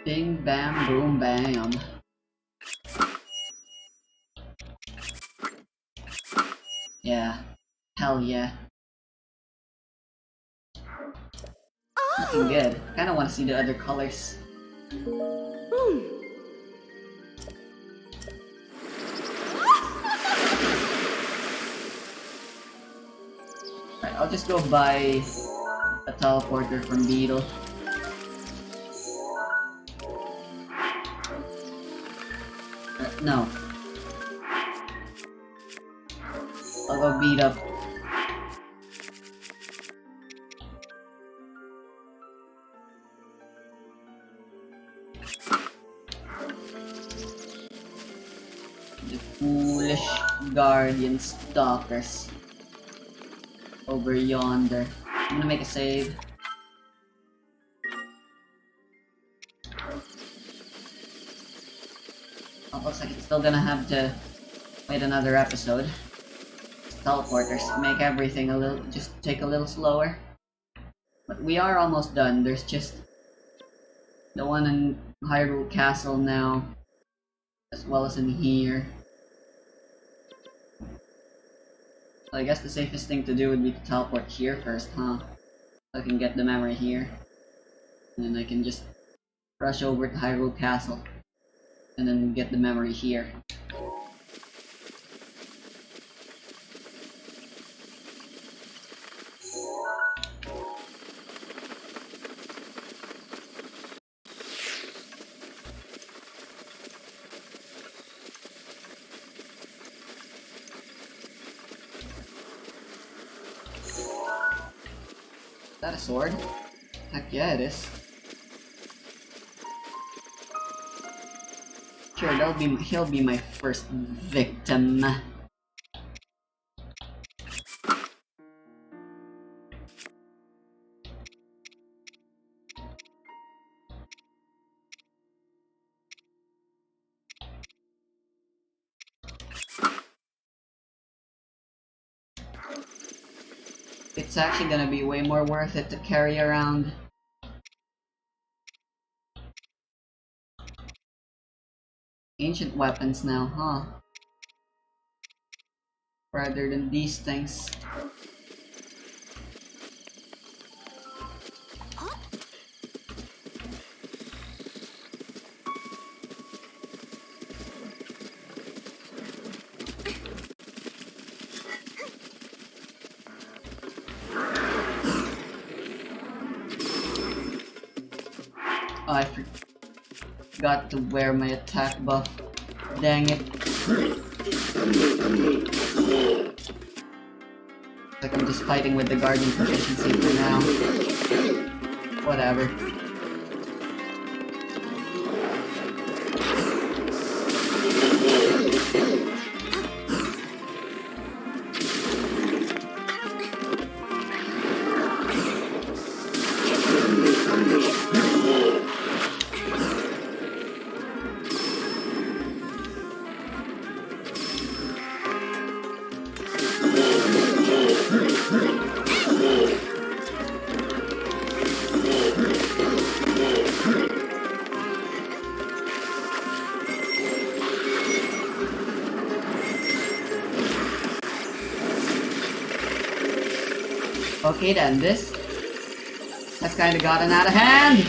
Bing, bam, boom, bam. Yeah. Hell yeah. Looking good. Kinda wanna see the other colors. Alright, I'll just go buy a teleporter from Beetle. No. I'll go beat up. The foolish guardian stalkers over yonder. I'm gonna make a save. Oh, looks like it's still gonna have to wait another episode. Teleporters make everything just take a little slower. But we are almost done. There's just the one in Hyrule Castle now, as well as in here. So I guess the safest thing to do would be to teleport here first, huh? So I can get the memory here. And then I can just rush over to Hyrule Castle. And then get the memory here. Is that a sword? Heck yeah, it is. Sure, he'll be my first victim. It's actually gonna be way more worth it to carry around ancient weapons now, huh? Rather than these things. Oh, I forgot to wear my attack buff. Dang it. Like I'm just fighting with the guardian proficiency for now. Whatever. Okay then, that's kinda gotten out of hand!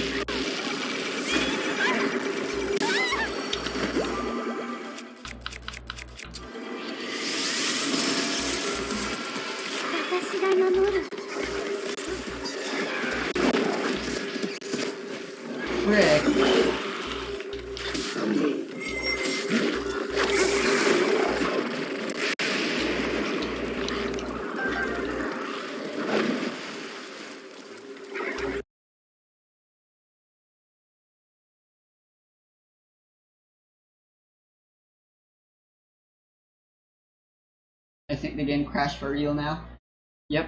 Frick. I think the game crashed for real now. Yep.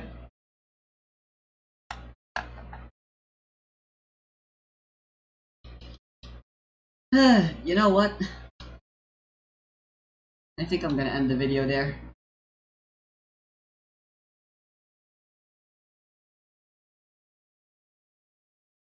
You know what? I think I'm gonna end the video there.